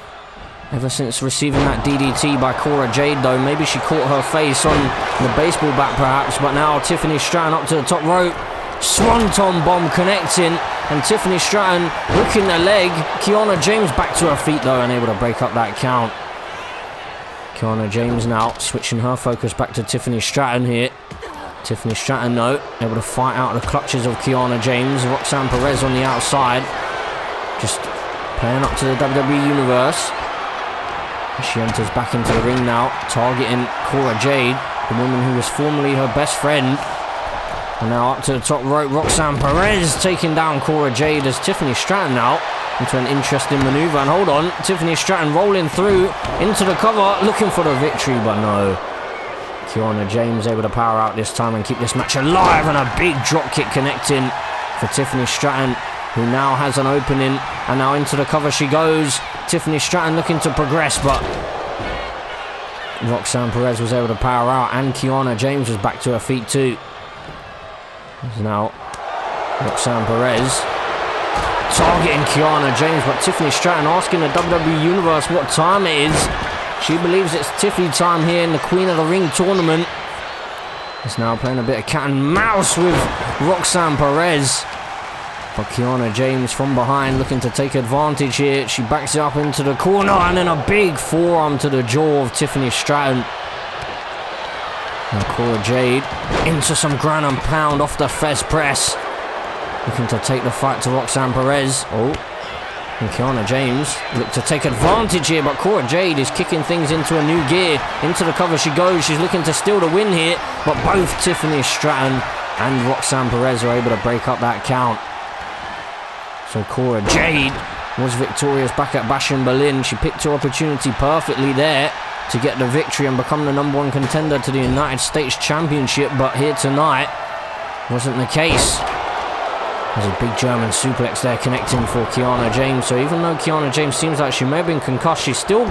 S1: ever since receiving that DDT by Cora Jade, though. Maybe she caught her face on the baseball bat perhaps, but now Tiffany Stratton up to the top rope. Swanton bomb connecting, and Tiffany Stratton hooking the leg. Kiana James back to her feet though, and able to break up that count. Kiana James now switching her focus back to Tiffany Stratton here. Tiffany Stratton though, able to fight out the clutches of Kiana James. Roxanne Perez on the outside, just playing up to the WWE Universe. She enters back into the ring now, targeting Cora Jade, the woman who was formerly her best friend. And now up to the top rope, Roxanne Perez taking down Cora Jade as Tiffany Stratton now into an interesting maneuver. And hold on, Tiffany Stratton rolling through into the cover, looking for the victory, but no. Kiana James able to power out this time and keep this match alive, and a big drop kick connecting for Tiffany Stratton, who now has an opening. And now into the cover she goes. Tiffany Stratton looking to progress, but Roxanne Perez was able to power out, and Kiana James was back to her feet too. Now Roxanne Perez targeting Kiana James, but Tiffany Stratton asking the WWE Universe what time it is. She believes it's Tiffy time here in the Queen of the Ring tournament. It's now playing a bit of cat and mouse with Roxanne Perez, but Kiana James from behind looking to take advantage here. She backs it up into the corner, and then a big forearm to the jaw of Tiffany Stratton. And Cora Jade into some ground and pound off the Fez press, looking to take the fight to Roxanne Perez. Oh, and Kiana James look to take advantage here, but Cora Jade is kicking things into a new gear. Into the cover she goes. She's looking to steal the win here, but both Tiffany Stratton and Roxanne Perez are able to break up that count. So Cora Jade was victorious back at Bash in Berlin. She picked her opportunity perfectly there to get the victory and become the #1 contender to the United States Championship, but here tonight wasn't the case. There's a big German suplex there connecting for Kiana James. So even though Kiana James seems like she may have been concussed, she's still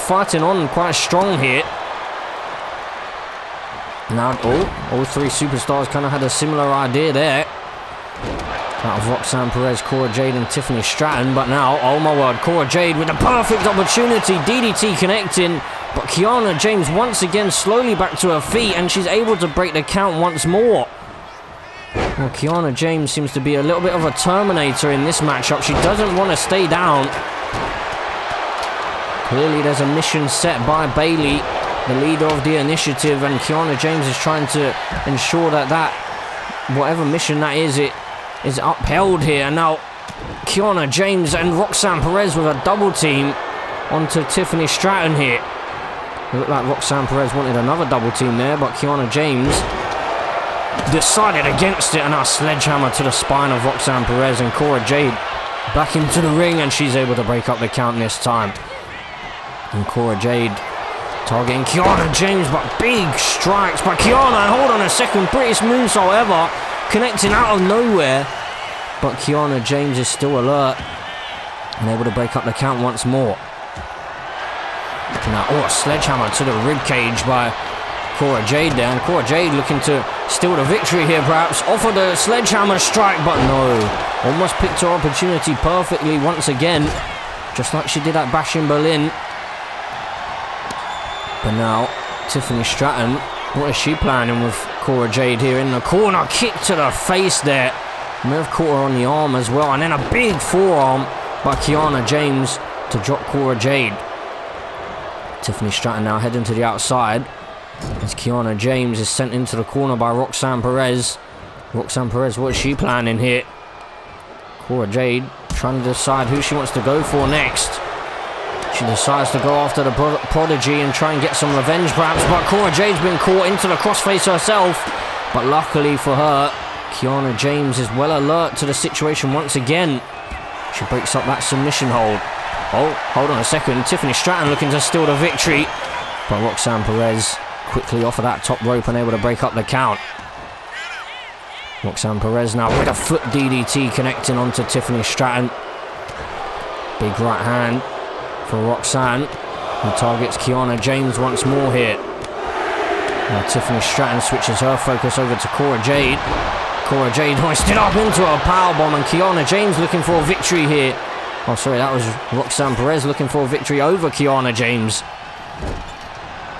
S1: fighting on quite strong here. Now, all three superstars kind of had a similar idea there. Out of Roxanne Perez, Cora Jade and Tiffany Stratton. But now, oh my word, Cora Jade with a perfect opportunity. DDT connecting. But Kiana James once again slowly back to her feet. And she's able to break the count once more. Well, Kiana James seems to be a little bit of a Terminator in this matchup. She doesn't want to stay down. Clearly there's a mission set by Bayley, the leader of the initiative. And Kiana James is trying to ensure that whatever mission that is, it is upheld here. And now Kiana James and Roxanne Perez with a double team onto Tiffany Stratton here. It looked like Roxanne Perez wanted another double team there, but Kiana James decided against it. And now sledgehammer to the spine of Roxanne Perez, and Cora Jade back into the ring, and she's able to break up the count this time. And Cora Jade targeting Kiana James, but big strikes by Kiana. And hold on a second, prettiest moonsault ever, connecting out of nowhere. But Kiana James is still alert and able to break up the count once more. Now, a sledgehammer to the ribcage by Cora Jade there. And Cora Jade looking to steal the victory here, perhaps. Offered a sledgehammer strike, but no. Almost picked her opportunity perfectly once again, just like she did at Bash in Berlin. But now, Tiffany Stratton, what is she planning with Cora Jade here in the corner? Kick to the face there. May have caught her on the arm as well. And then a big forearm by Kiana James to drop Cora Jade. Tiffany Stratton now heading to the outside as Kiana James is sent into the corner by Roxanne Perez. Roxanne Perez, what is she planning here? Cora Jade trying to decide who she wants to go for next. She decides to go after the Prodigy and try and get some revenge perhaps, but Cora Jade's been caught into the crossface herself. But luckily for her, Kiana James is well alert to the situation once again. She breaks up that submission hold. Oh, hold on a second. Tiffany Stratton looking to steal the victory. But Roxanne Perez quickly off of that top rope and able to break up the count. Roxanne Perez now with a foot DDT connecting onto Tiffany Stratton. Big right hand for Roxanne, who targets Kiana James once more here. Now Tiffany Stratton switches her focus over to Cora Jade. Cora Jade hoisted up into a powerbomb, and Kiana James looking for a victory here. Oh, sorry, that was Roxanne Perez looking for a victory over Kiana James.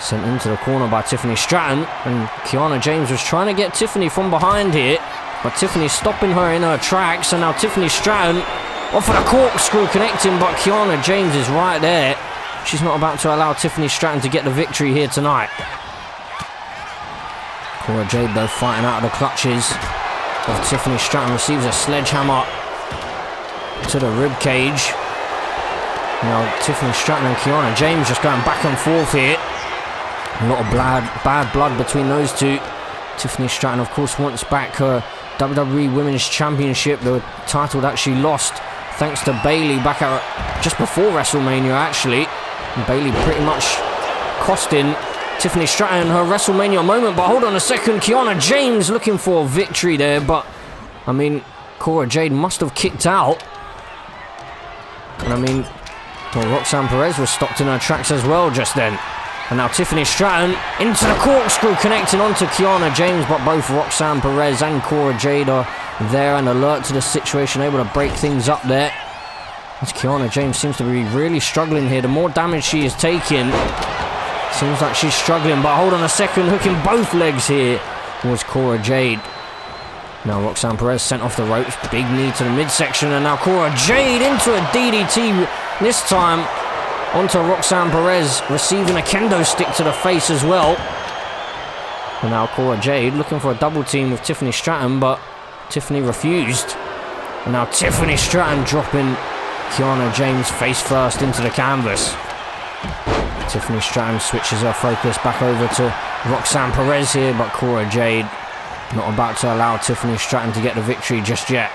S1: Sent into the corner by Tiffany Stratton, and Kiana James was trying to get Tiffany from behind here, but Tiffany stopping her in her tracks. And now Tiffany Stratton offered a corkscrew connecting, but Kiana James is right there. She's not about to allow Tiffany Stratton to get the victory here tonight. Cora Jade though fighting out of the clutches of Tiffany Stratton, receives a sledgehammer to the ribcage. Now Tiffany Stratton and Kiana James just going back and forth here. A lot of bad blood between those two. Tiffany Stratton, of course, wants back her WWE Women's Championship, the title that she lost thanks to Bayley back at just before WrestleMania, actually. And Bayley pretty much costing Tiffany Stratton her WrestleMania moment. But hold on a second, Kiana James looking for a victory there. But, I mean, Cora Jade must have kicked out. And, I mean, well, Roxanne Perez was stopped in her tracks as well just then. And now Tiffany Stratton into the corkscrew connecting onto Kiana James, but both Roxanne Perez and Cora Jade are there and alert to the situation, able to break things up there. As Kiana James seems to be really struggling here. The more damage she is taking, seems like she's struggling. But hold on a second, hooking both legs here was Cora Jade. Now Roxanne Perez sent off the ropes, big knee to the midsection, and now Cora Jade into a DDT this time onto Roxanne Perez, receiving a kendo stick to the face as well. And now Cora Jade looking for a double team with Tiffany Stratton, but Tiffany refused. And now Tiffany Stratton dropping Kiana James face first into the canvas. Tiffany Stratton switches her focus back over to Roxanne Perez here, but Cora Jade not about to allow Tiffany Stratton to get the victory just yet.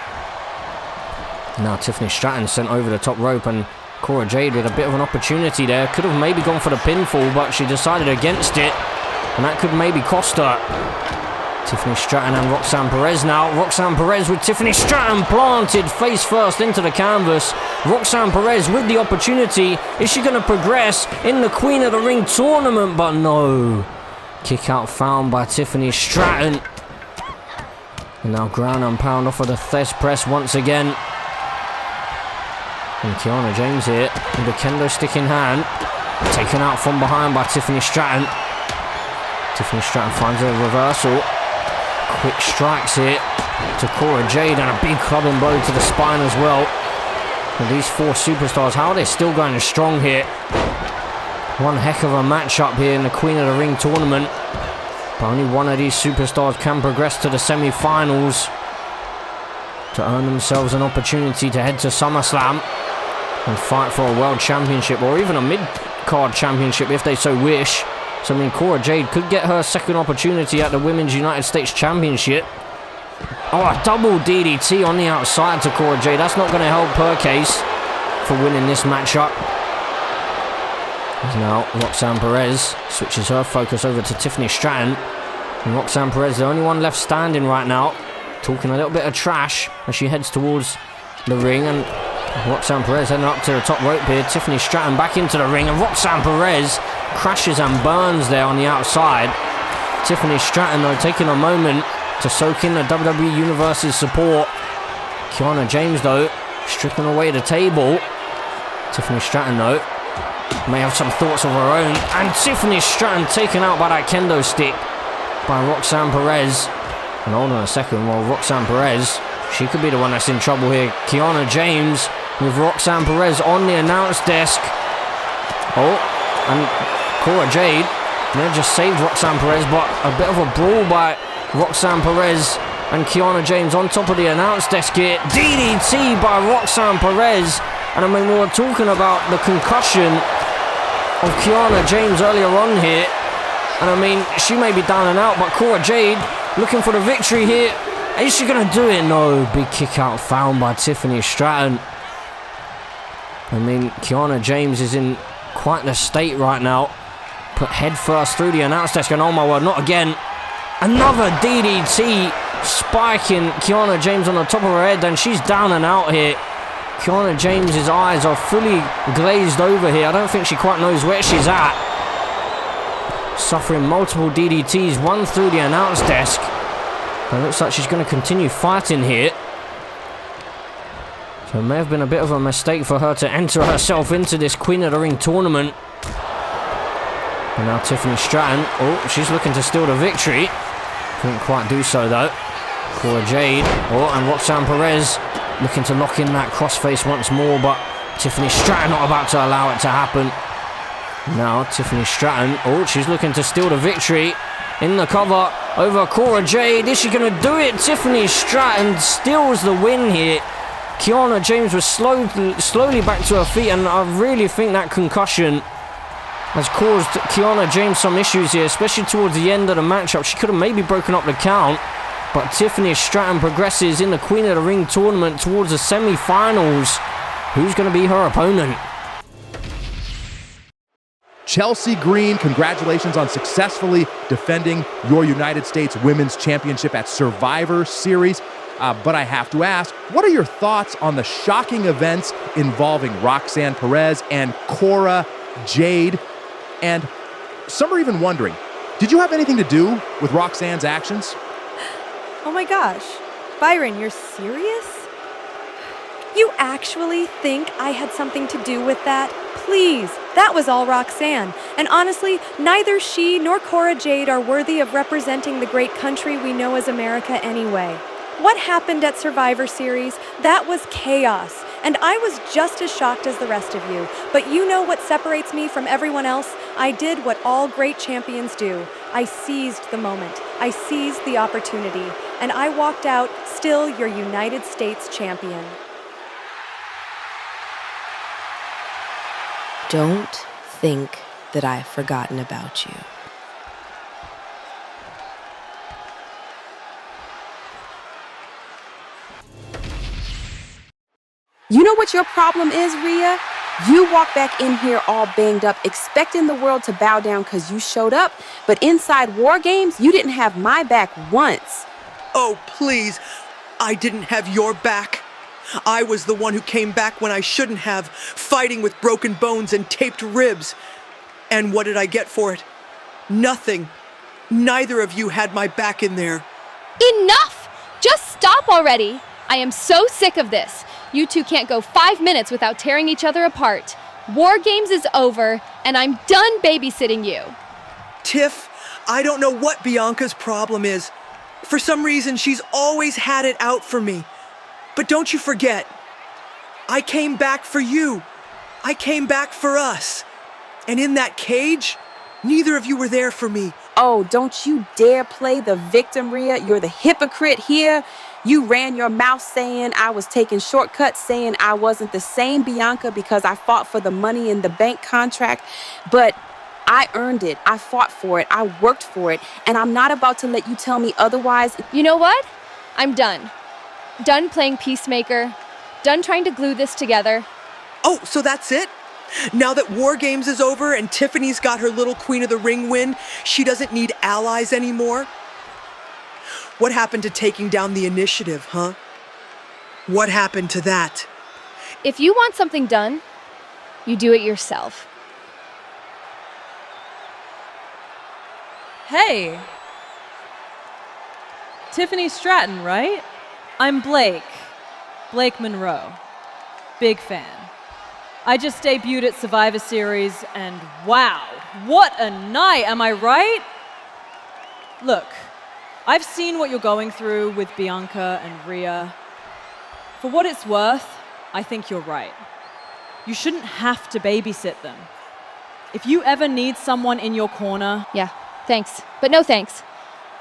S1: Now Tiffany Stratton sent over the top rope, and Cora Jade with a bit of an opportunity there. Could have maybe gone for the pinfall, but she decided against it, and that could maybe cost her. Tiffany Stratton and Roxanne Perez now. Roxanne Perez with Tiffany Stratton planted face first into the canvas. Roxanne Perez with the opportunity. Is she going to progress in the Queen of the Ring tournament? But no. Kick out found by Tiffany Stratton. And now ground and pound off of the Thez press once again. And Kiana James here with a kendo stick in hand. Taken out from behind by Tiffany Stratton. Tiffany Stratton finds a reversal. Quick strikes here to Cora Jade and a big clubbing blow to the spine as well. And these four superstars, how are they still going strong here? One heck of a matchup here in the Queen of the Ring tournament. But only one of these superstars can progress to the semi-finals to earn themselves an opportunity to head to SummerSlam and fight for a world championship or even a mid-card championship if they so wish. So I mean, Cora Jade could get her second opportunity at the Women's United States Championship. Oh, a double DDT on the outside to Cora Jade. That's not going to help her case for winning this matchup. As now Roxanne Perez switches her focus over to Tiffany Stratton. And Roxanne Perez, the only one left standing right now, talking a little bit of trash as she heads towards the ring. And Roxanne Perez heading up to the top rope here. Tiffany Stratton back into the ring, and Roxanne Perez crashes and burns there on the outside. Tiffany Stratton, though, taking a moment to soak in the WWE Universe's support. Kiana James, though, stripping away the table. Tiffany Stratton, though, may have some thoughts of her own. And Tiffany Stratton taken out by that kendo stick by Roxanne Perez. And hold on a second, well, Roxanne Perez, she could be the one that's in trouble here. Kiana James with Roxanne Perez on the announce desk. Oh, and Cora Jade, they just saved Roxanne Perez, but a bit of a brawl by Roxanne Perez and Kiana James on top of the announce desk here. DDT by Roxanne Perez. And I mean, we were talking about the concussion of Kiana James earlier on here. And I mean, she may be down and out, but Cora Jade looking for the victory here. Is she going to do it? No. Big kick out found by Tiffany Stratton. I mean, Kiana James is in quite the state right now. Put head first through the announce desk, and oh my word, not again. Another DDT spiking Kiana James on the top of her head, and she's down and out here. Kiana James's eyes are fully glazed over here. I don't think she quite knows where she's at. Suffering multiple DDTs, one through the announce desk. It looks like she's going to continue fighting here. So it may have been a bit of a mistake for her to enter herself into this Queen of the Ring tournament. And now Tiffany Stratton, oh, she's looking to steal the victory. Couldn't quite do so though. Cora Jade, oh, and Roxanne Perez looking to lock in that crossface once more, but Tiffany Stratton not about to allow it to happen. Now Tiffany Stratton, oh, she's looking to steal the victory in the cover over Cora Jade. Is she going to do it? Tiffany Stratton steals the win here. Kiana James was slowly back to her feet, and I really think that concussion has caused Kiana James some issues here, especially towards the end of the matchup. She could have maybe broken up the count, but Tiffany Stratton progresses in the Queen of the Ring tournament towards the semi-finals. Who's going to be her opponent?
S6: Chelsea Green, congratulations on successfully defending your United States Women's Championship at Survivor Series. But I have to ask, what are your thoughts on the shocking events involving Roxanne Perez and Cora Jade? And some are even wondering, did you have anything to do with Roxanne's actions?
S11: Oh my gosh. Byron, you're serious? You actually think I had something to do with that? Please, that was all Roxanne. And honestly, neither she nor Cora Jade are worthy of representing the great country we know as America anyway. What happened at Survivor Series? That was chaos. And I was just as shocked as the rest of you. But you know what separates me from everyone else? I did what all great champions do. I seized the moment. I seized the opportunity. And I walked out still your United States champion.
S12: Don't think that I've forgotten about you.
S13: You know what your problem is, Rhea? You walk back in here all banged up, expecting the world to bow down because you showed up, but inside War Games, you didn't have my back once.
S14: Oh, please. I didn't have your back. I was the one who came back when I shouldn't have, fighting with broken bones and taped ribs. And what did I get for it? Nothing. Neither of you had my back in there.
S15: Enough! Just stop already! I am so sick of this. You two can't go 5 minutes without tearing each other apart. War Games is over, and I'm done babysitting you.
S14: Tiff, I don't know what Bianca's problem is. For some reason, she's always had it out for me. But don't you forget, I came back for you. I came back for us. And in that cage, neither of you were there for me.
S13: Oh, don't you dare play the victim, Rhea. You're the hypocrite here. You ran your mouth saying I was taking shortcuts, saying I wasn't the same Bianca because I fought for the money in the bank contract. But I earned it. I fought for it. I worked for it. And I'm not about to let you tell me otherwise.
S15: You know what? I'm done. Done playing peacemaker. Done trying to glue this together.
S14: Oh, so that's it? Now that War Games is over and Tiffany's got her little Queen of the Ring win, she doesn't need allies anymore? What happened to taking down the initiative, huh? What happened to that?
S15: If you want something done, you do it yourself.
S16: Hey! Tiffany Stratton, right? I'm Blake. Blake Monroe. Big fan. I just debuted at Survivor Series, and wow, what a night, am I right? Look, I've seen what you're going through with Bianca and Rhea. For what it's worth, I think you're right. You shouldn't have to babysit them. If you ever need someone in your corner...
S15: Yeah, thanks, but no thanks.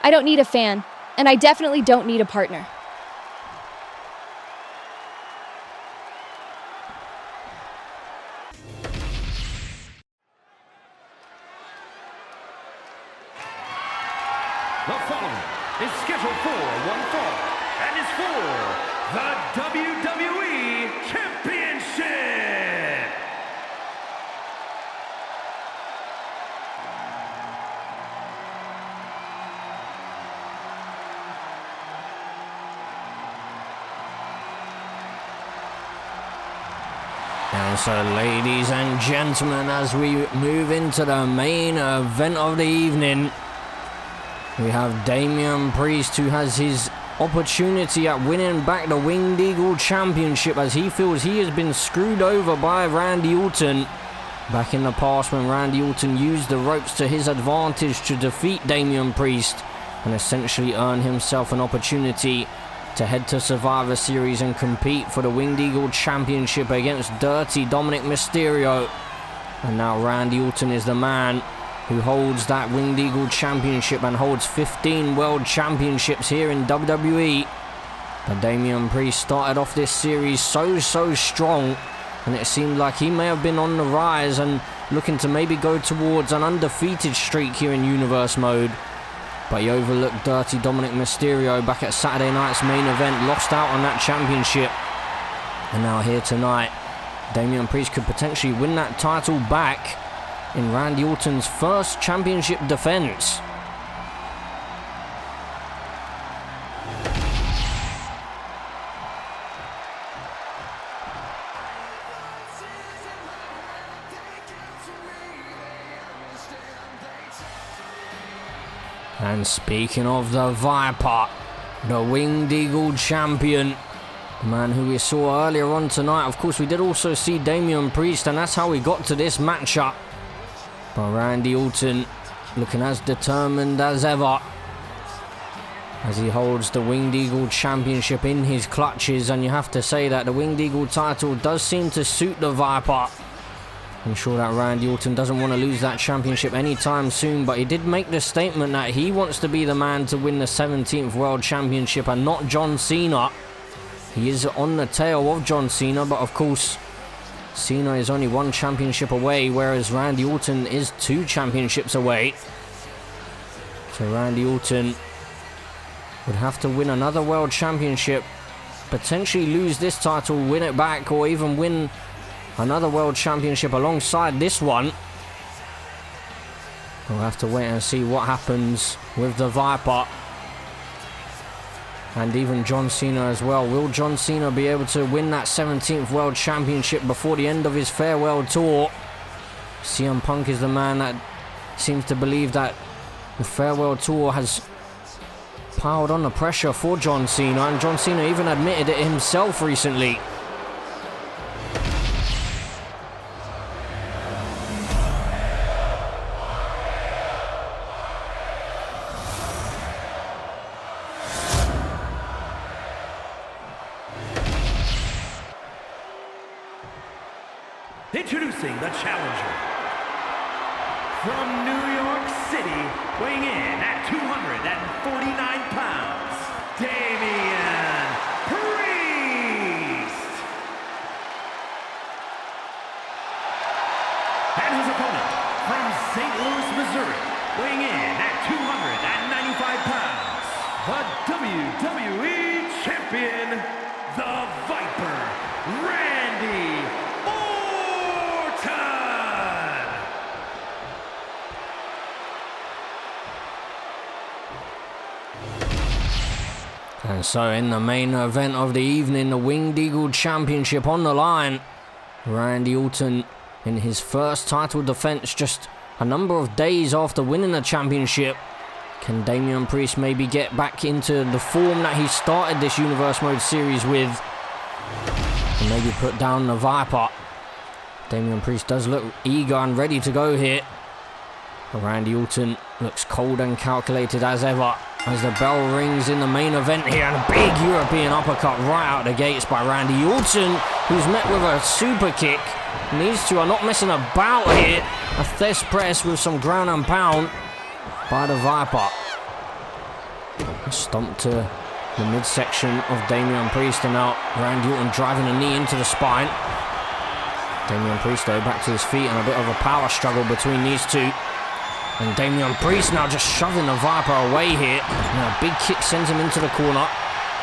S15: I don't need a fan, and I definitely don't need a partner.
S17: The following is scheduled for one fall and is for the WWE Championship.
S1: And so, ladies and gentlemen, as we move into the main event of the evening, we have Damian Priest, who has his opportunity at winning back the Winged Eagle Championship, as he feels he has been screwed over by Randy Orton. Back in the past, when Randy Orton used the ropes to his advantage to defeat Damian Priest and essentially earn himself an opportunity to head to Survivor Series and compete for the Winged Eagle Championship against Dirty Dominic Mysterio. And now Randy Orton is the man who holds that Winged Eagle Championship and holds 15 World Championships here in WWE. But Damian Priest started off this series so strong, and it seemed like he may have been on the rise and looking to maybe go towards an undefeated streak here in Universe Mode. But he overlooked Dirty Dominic Mysterio back at Saturday night's main event, lost out on that championship. And now here tonight, Damian Priest could potentially win that title back in Randy Orton's first championship defense. And speaking of the Viper, the Winged Eagle champion, the man who we saw earlier on tonight, of course we did also see Damian Priest, and that's how we got to this matchup. But Randy Orton looking as determined as ever as he holds the Winged Eagle Championship in his clutches, and you have to say that the Winged Eagle title does seem to suit the Viper. I'm sure that Randy Orton doesn't want to lose that championship anytime soon, but he did make the statement that he wants to be the man to win the 17th World Championship and not John Cena. He is on the tail of John Cena, but of course Cena is only one championship away, whereas Randy Orton is 2 championships away. So Randy Orton would have to win another world championship, potentially lose this title, win it back, or even win another world championship alongside this one. We'll have to wait and see what happens with the Viper. And even John Cena as well. Will John Cena be able to win that 17th World Championship before the end of his farewell tour? CM Punk is the man that seems to believe that The farewell tour has piled on the pressure for John Cena, and John Cena even admitted it himself recently.
S17: Introducing the challenger. From New York City, weighing in at 249 pounds, Damian Priest. And his opponent, from St. Louis, Missouri, weighing in at 295 pounds, the WWE Champion, the Viper, Randy Orton.
S1: And so in the main event of the evening, the Winged Eagle Championship on the line. Randy Orton in his first title defense just a number of days after winning the championship. Can Damian Priest maybe get back into the form that he started this Universe Mode series with? And maybe put down the Viper. Damian Priest does look eager and ready to go here. But Randy Orton looks cold and calculated as ever. As the bell rings in the main event here, and a big European uppercut right out the gates by Randy Orton, who's met with a super kick. And these two are not messing about here. A Thes press with some ground and pound by the Viper. A stomp to the midsection of Damian Priest, and now Randy Orton driving a knee into the spine. Damian Priest though back to his feet, and a bit of a power struggle between these two. And Damian Priest now just shoving the Viper away here. Now a big kick sends him into the corner.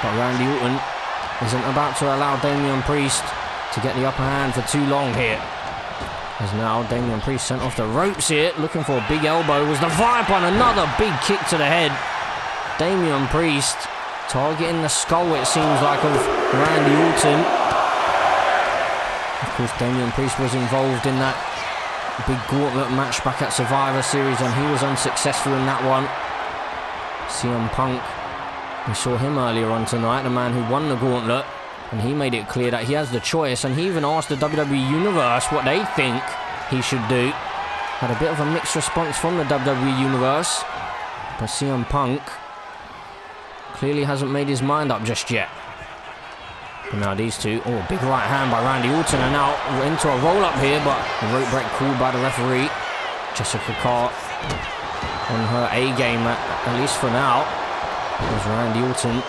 S1: But Randy Orton isn't about to allow Damian Priest to get the upper hand for too long here. As now Damian Priest sent off the ropes here, looking for a big elbow. Was the Viper, and another big kick to the head. Damian Priest targeting the skull, it seems like, of Randy Orton. Of course, Damian Priest was involved in that big gauntlet match back at Survivor Series, and he was unsuccessful in that one. CM Punk, we saw him earlier on tonight, the man who won the gauntlet, and he made it clear that he has the choice, and he even asked the WWE Universe what they think he should do. Had a bit of a mixed response from the WWE Universe, but CM Punk clearly hasn't made his mind up just yet. And now these two, big right hand by Randy Orton, and now into a roll-up here, but a rope break called by the referee. Jessica Carr on her A-game, at least for now. As Randy Orton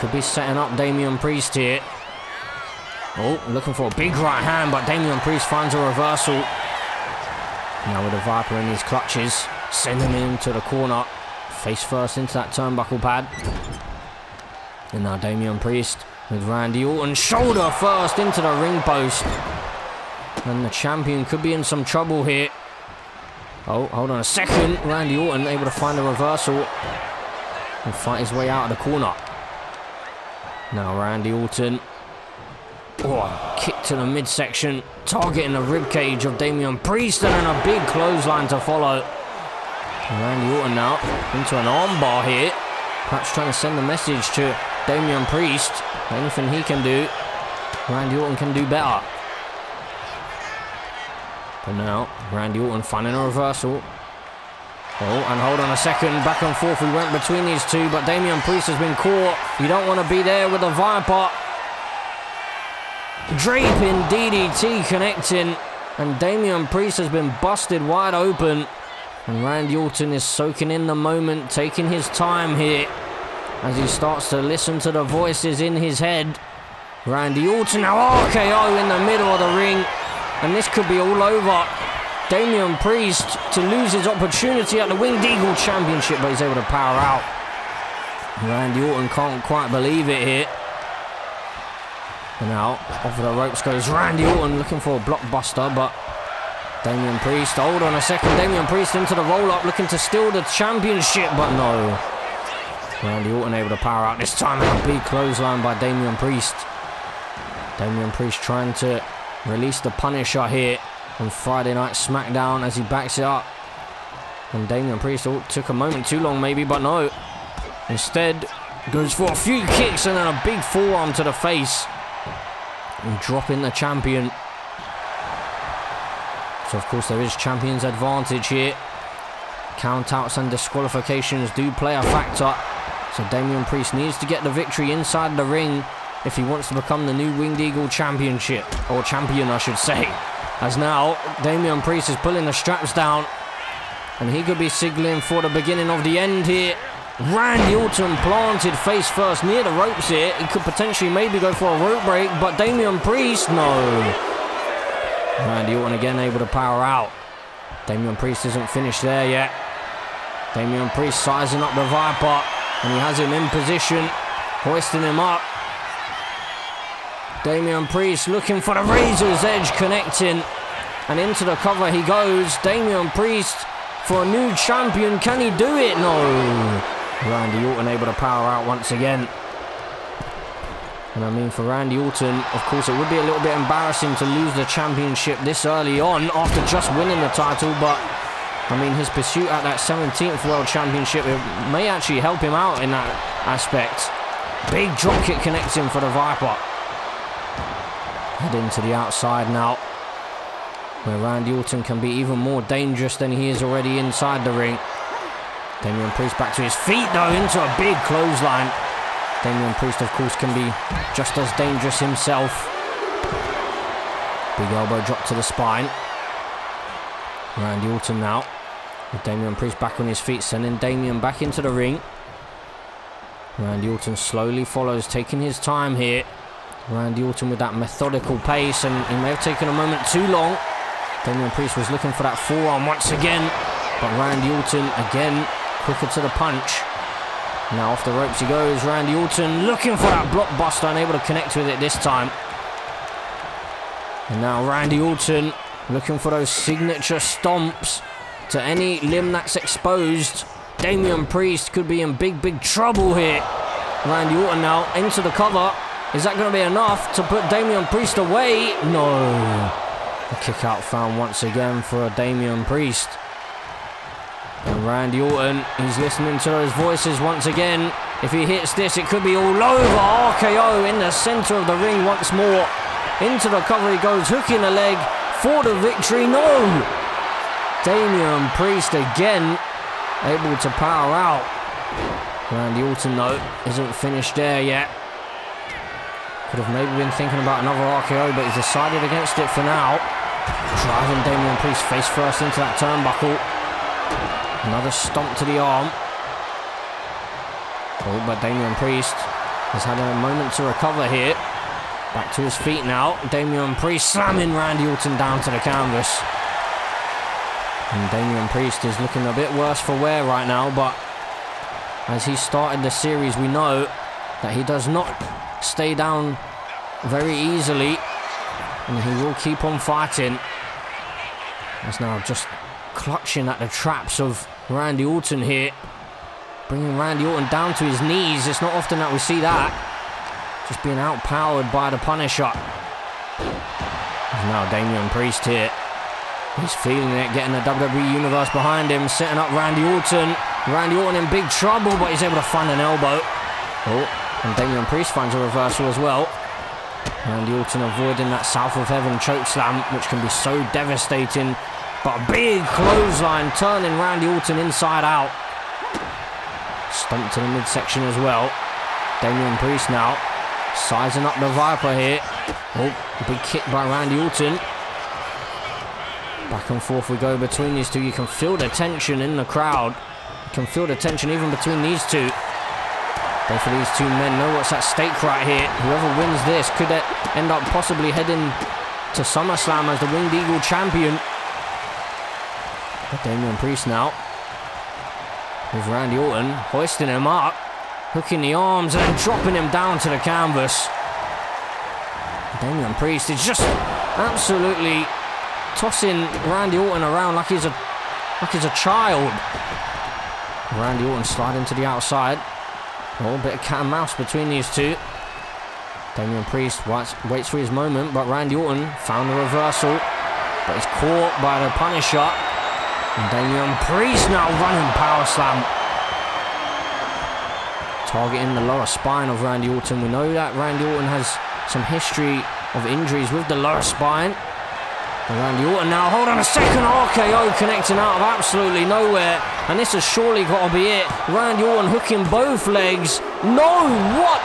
S1: could be setting up Damian Priest here. Looking for a big right hand, but Damian Priest finds a reversal. Now with the Viper in his clutches, sending him into the corner. Face first into that turnbuckle pad. And now Damian Priest with Randy Orton, shoulder first into the ring post. And the champion could be in some trouble here. Hold on a second. Randy Orton able to find a reversal and fight his way out of the corner. Now Randy Orton. Kick to the midsection, targeting the ribcage of Damian Priest, and then a big clothesline to follow. And Randy Orton now into an armbar here. Perhaps trying to send a message to Damian Priest. Anything he can do, Randy Orton can do better. But now, Randy Orton finding a reversal. And hold on a second, back and forth we went between these two, but Damian Priest has been caught. You don't want to be there with a Viper. Draping DDT connecting, and Damian Priest has been busted wide open. And Randy Orton is soaking in the moment, taking his time here, as he starts to listen to the voices in his head. Randy Orton now RKO in the middle of the ring, and this could be all over. Damian Priest to lose his opportunity at the Winged Eagle Championship, but he's able to power out. Randy Orton can't quite believe it here. And now, off the ropes goes Randy Orton, looking for a blockbuster, but Damian Priest, hold on a second, Damian Priest into the roll-up, looking to steal the championship, but no. Randy Orton able to power out this time, and a big clothesline by Damian Priest. Damian Priest trying to release the Punisher here on Friday Night SmackDown as he backs it up. And Damian Priest took a moment too long maybe, but no. Instead, goes for a few kicks and then a big forearm to the face. And dropping the champion. So of course there is champion's advantage here. Countouts and disqualifications do play a factor. So Damian Priest needs to get the victory inside the ring if he wants to become the new Winged Eagle Championship, or champion I should say. As now, Damian Priest is pulling the straps down, and he could be signaling for the beginning of the end here. Randy Orton planted face first near the ropes here. He could potentially maybe go for a rope break, but Damian Priest, no. Randy Orton again able to power out. Damian Priest isn't finished there yet. Damian Priest sizing up the Viper, and he has him in position, hoisting him up. Damian Priest looking for the Razor's Edge, connecting, and into the cover he goes. Damian Priest for a new champion. Can he do it? No. Randy Orton able to power out once again. And I mean, for Randy Orton, of course, it would be a little bit embarrassing to lose the championship this early on after just winning the title, but I mean, his pursuit at that 17th World Championship, it may actually help him out in that aspect. Big dropkick connecting for the Viper. Head into the outside now, where Randy Orton can be even more dangerous than he is already inside the ring. Damian Priest back to his feet though, into a big clothesline. Damian Priest, of course, can be just as dangerous himself. Big elbow drop to the spine. Randy Orton now, with Damian Priest back on his feet, sending Damian back into the ring. Randy Orton slowly follows, taking his time here. Randy Orton with that methodical pace, and he may have taken a moment too long. Damian Priest was looking for that forearm once again, but Randy Orton again quicker to the punch. Now off the ropes he goes. Randy Orton looking for that blockbuster, unable to connect with it this time. And now Randy Orton looking for those signature stomps to any limb that's exposed. Damian Priest could be in big trouble here. Randy Orton now into the cover. Is that going to be enough to put Damian Priest away? No. A kick out found once again for Damian Priest. And Randy Orton, he's listening to those voices once again. If he hits this, it could be all over. RKO in the center of the ring once more. Into the cover he goes, hooking the leg for the victory. No! Damian Priest again able to power out. Randy Orton, though, isn't finished there yet. Could have maybe been thinking about another RKO, but he's decided against it for now. Driving Damian Priest face first into that turnbuckle. Another stomp to the arm. Oh, but Damian Priest has had a moment to recover here. Back to his feet now. Damian Priest slamming Randy Orton down to the canvas. And Damian Priest is looking a bit worse for wear right now, but as he started the series, we know that he does not stay down very easily, and he will keep on fighting. He's now just clutching at the traps of Randy Orton here, bringing Randy Orton down to his knees. It's not often that we see that. Just being outpowered by the Punisher. There's now Damian Priest here. He's feeling it, getting the WWE Universe behind him, setting up Randy Orton. Randy Orton in big trouble, but he's able to find an elbow. Oh, and Damian Priest finds a reversal as well. Randy Orton avoiding that South of Heaven chokeslam, which can be so devastating. But a big clothesline turning Randy Orton inside out. Stomp to the midsection as well. Damian Priest now sizing up the Viper here. Oh, big kick by Randy Orton. Back and forth we go between these two. You can feel the tension in the crowd. You can feel the tension even between these two. Both of these two men know what's at stake right here. Whoever wins this could end up possibly heading to SummerSlam as the Winged Eagle champion. But Damian Priest now with Randy Orton hoisting him up, hooking the arms and then dropping him down to the canvas. Damian Priest is just absolutely tossing Randy Orton around like he's a child. Randy Orton sliding to the outside. Oh, a bit of cat and mouse between these two. Damian Priest waits for his moment, but Randy Orton found the reversal, but he's caught by the Punisher. And Damian Priest now running power slam. Targeting the lower spine of Randy Orton. We know that Randy Orton has some history of injuries with the lower spine. And Randy Orton now, hold on a second, RKO connecting out of absolutely nowhere. And this has surely got to be it. Randy Orton hooking both legs. No, what?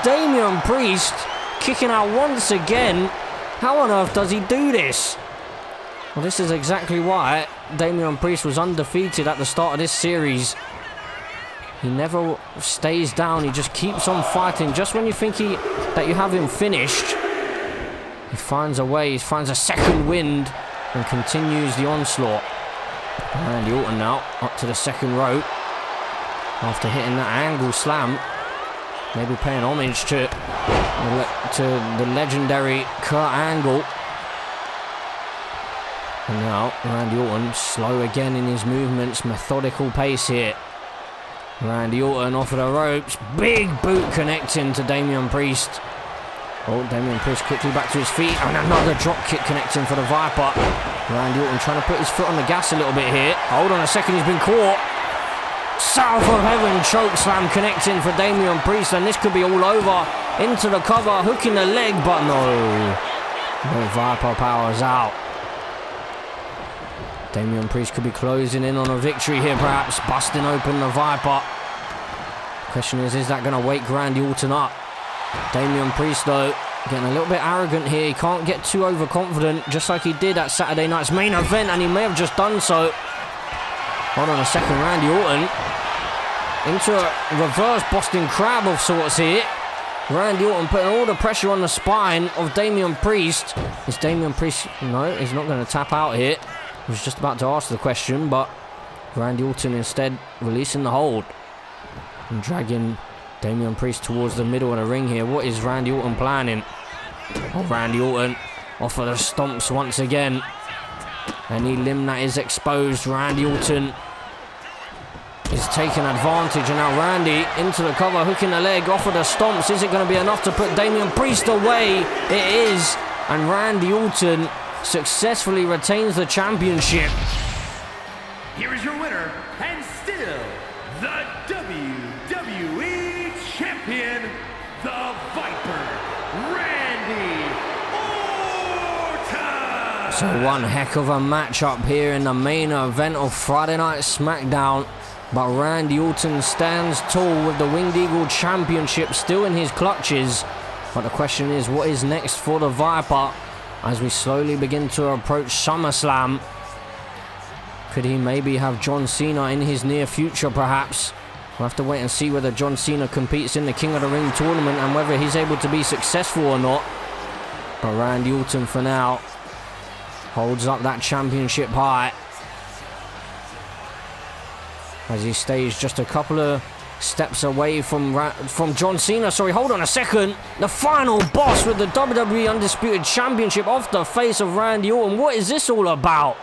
S1: Damian Priest kicking out once again. How on earth does he do this? Well, this is exactly why Damian Priest was undefeated at the start of this series. He never stays down. He just keeps on fighting. Just when you think that you have him finished, he finds a way. He finds a second wind and continues the onslaught. Randy Orton now up to the second rope after hitting that angle slam. Maybe paying homage to the legendary Kurt Angle. And now Randy Orton slow again in his movements, methodical pace here. Randy Orton off of the ropes, big boot connecting to Damian Priest. Oh, Damian Priest quickly back to his feet, and another drop kick connecting for the Viper. Randy Orton trying to put his foot on the gas a little bit here. Hold on a second, he's been caught. South of Heaven choke slam connecting for Damian Priest, and this could be all over. Into the cover, hooking the leg, but no. No, Viper powers out. Damian Priest could be closing in on a victory here, perhaps busting open the Viper. Question is that going to wake Randy Orton up? Damian Priest, though, getting a little bit arrogant here. He can't get too overconfident, just like he did at Saturday night's main event, and he may have just done so. Hold on a second, Randy Orton into a reverse Boston Crab of sorts here. Randy Orton putting all the pressure on the spine of Damian Priest. Is Damian Priest... No, he's not going to tap out here. I was just about to ask the question, but Randy Orton instead releasing the hold and dragging Damian Priest towards the middle of the ring here. What is Randy Orton planning? Oh, Randy Orton off of the stomps once again. Any limb that is exposed, Randy Orton is taking advantage, and now Randy into the cover, hooking the leg off of the stomps. Is it going to be enough to put Damian Priest away? It is, and Randy Orton successfully retains the championship.
S17: Here is your winner, and still the WWE Champion, the Viper, Randy Orton!
S1: So one heck of a matchup here in the main event of Friday Night SmackDown. But Randy Orton stands tall with the Winged Eagle Championship still in his clutches. But the question is, what is next for the Viper as we slowly begin to approach SummerSlam? Could he maybe have John Cena in his near future, perhaps? We'll have to wait and see whether John Cena competes in the King of the Ring tournament and whether he's able to be successful or not. But Randy Orton, for now, holds up that championship high as he stays just a couple of steps away from John Cena. Sorry, hold on a second. The final boss with the WWE Undisputed Championship off the face of Randy Orton. What is this all about?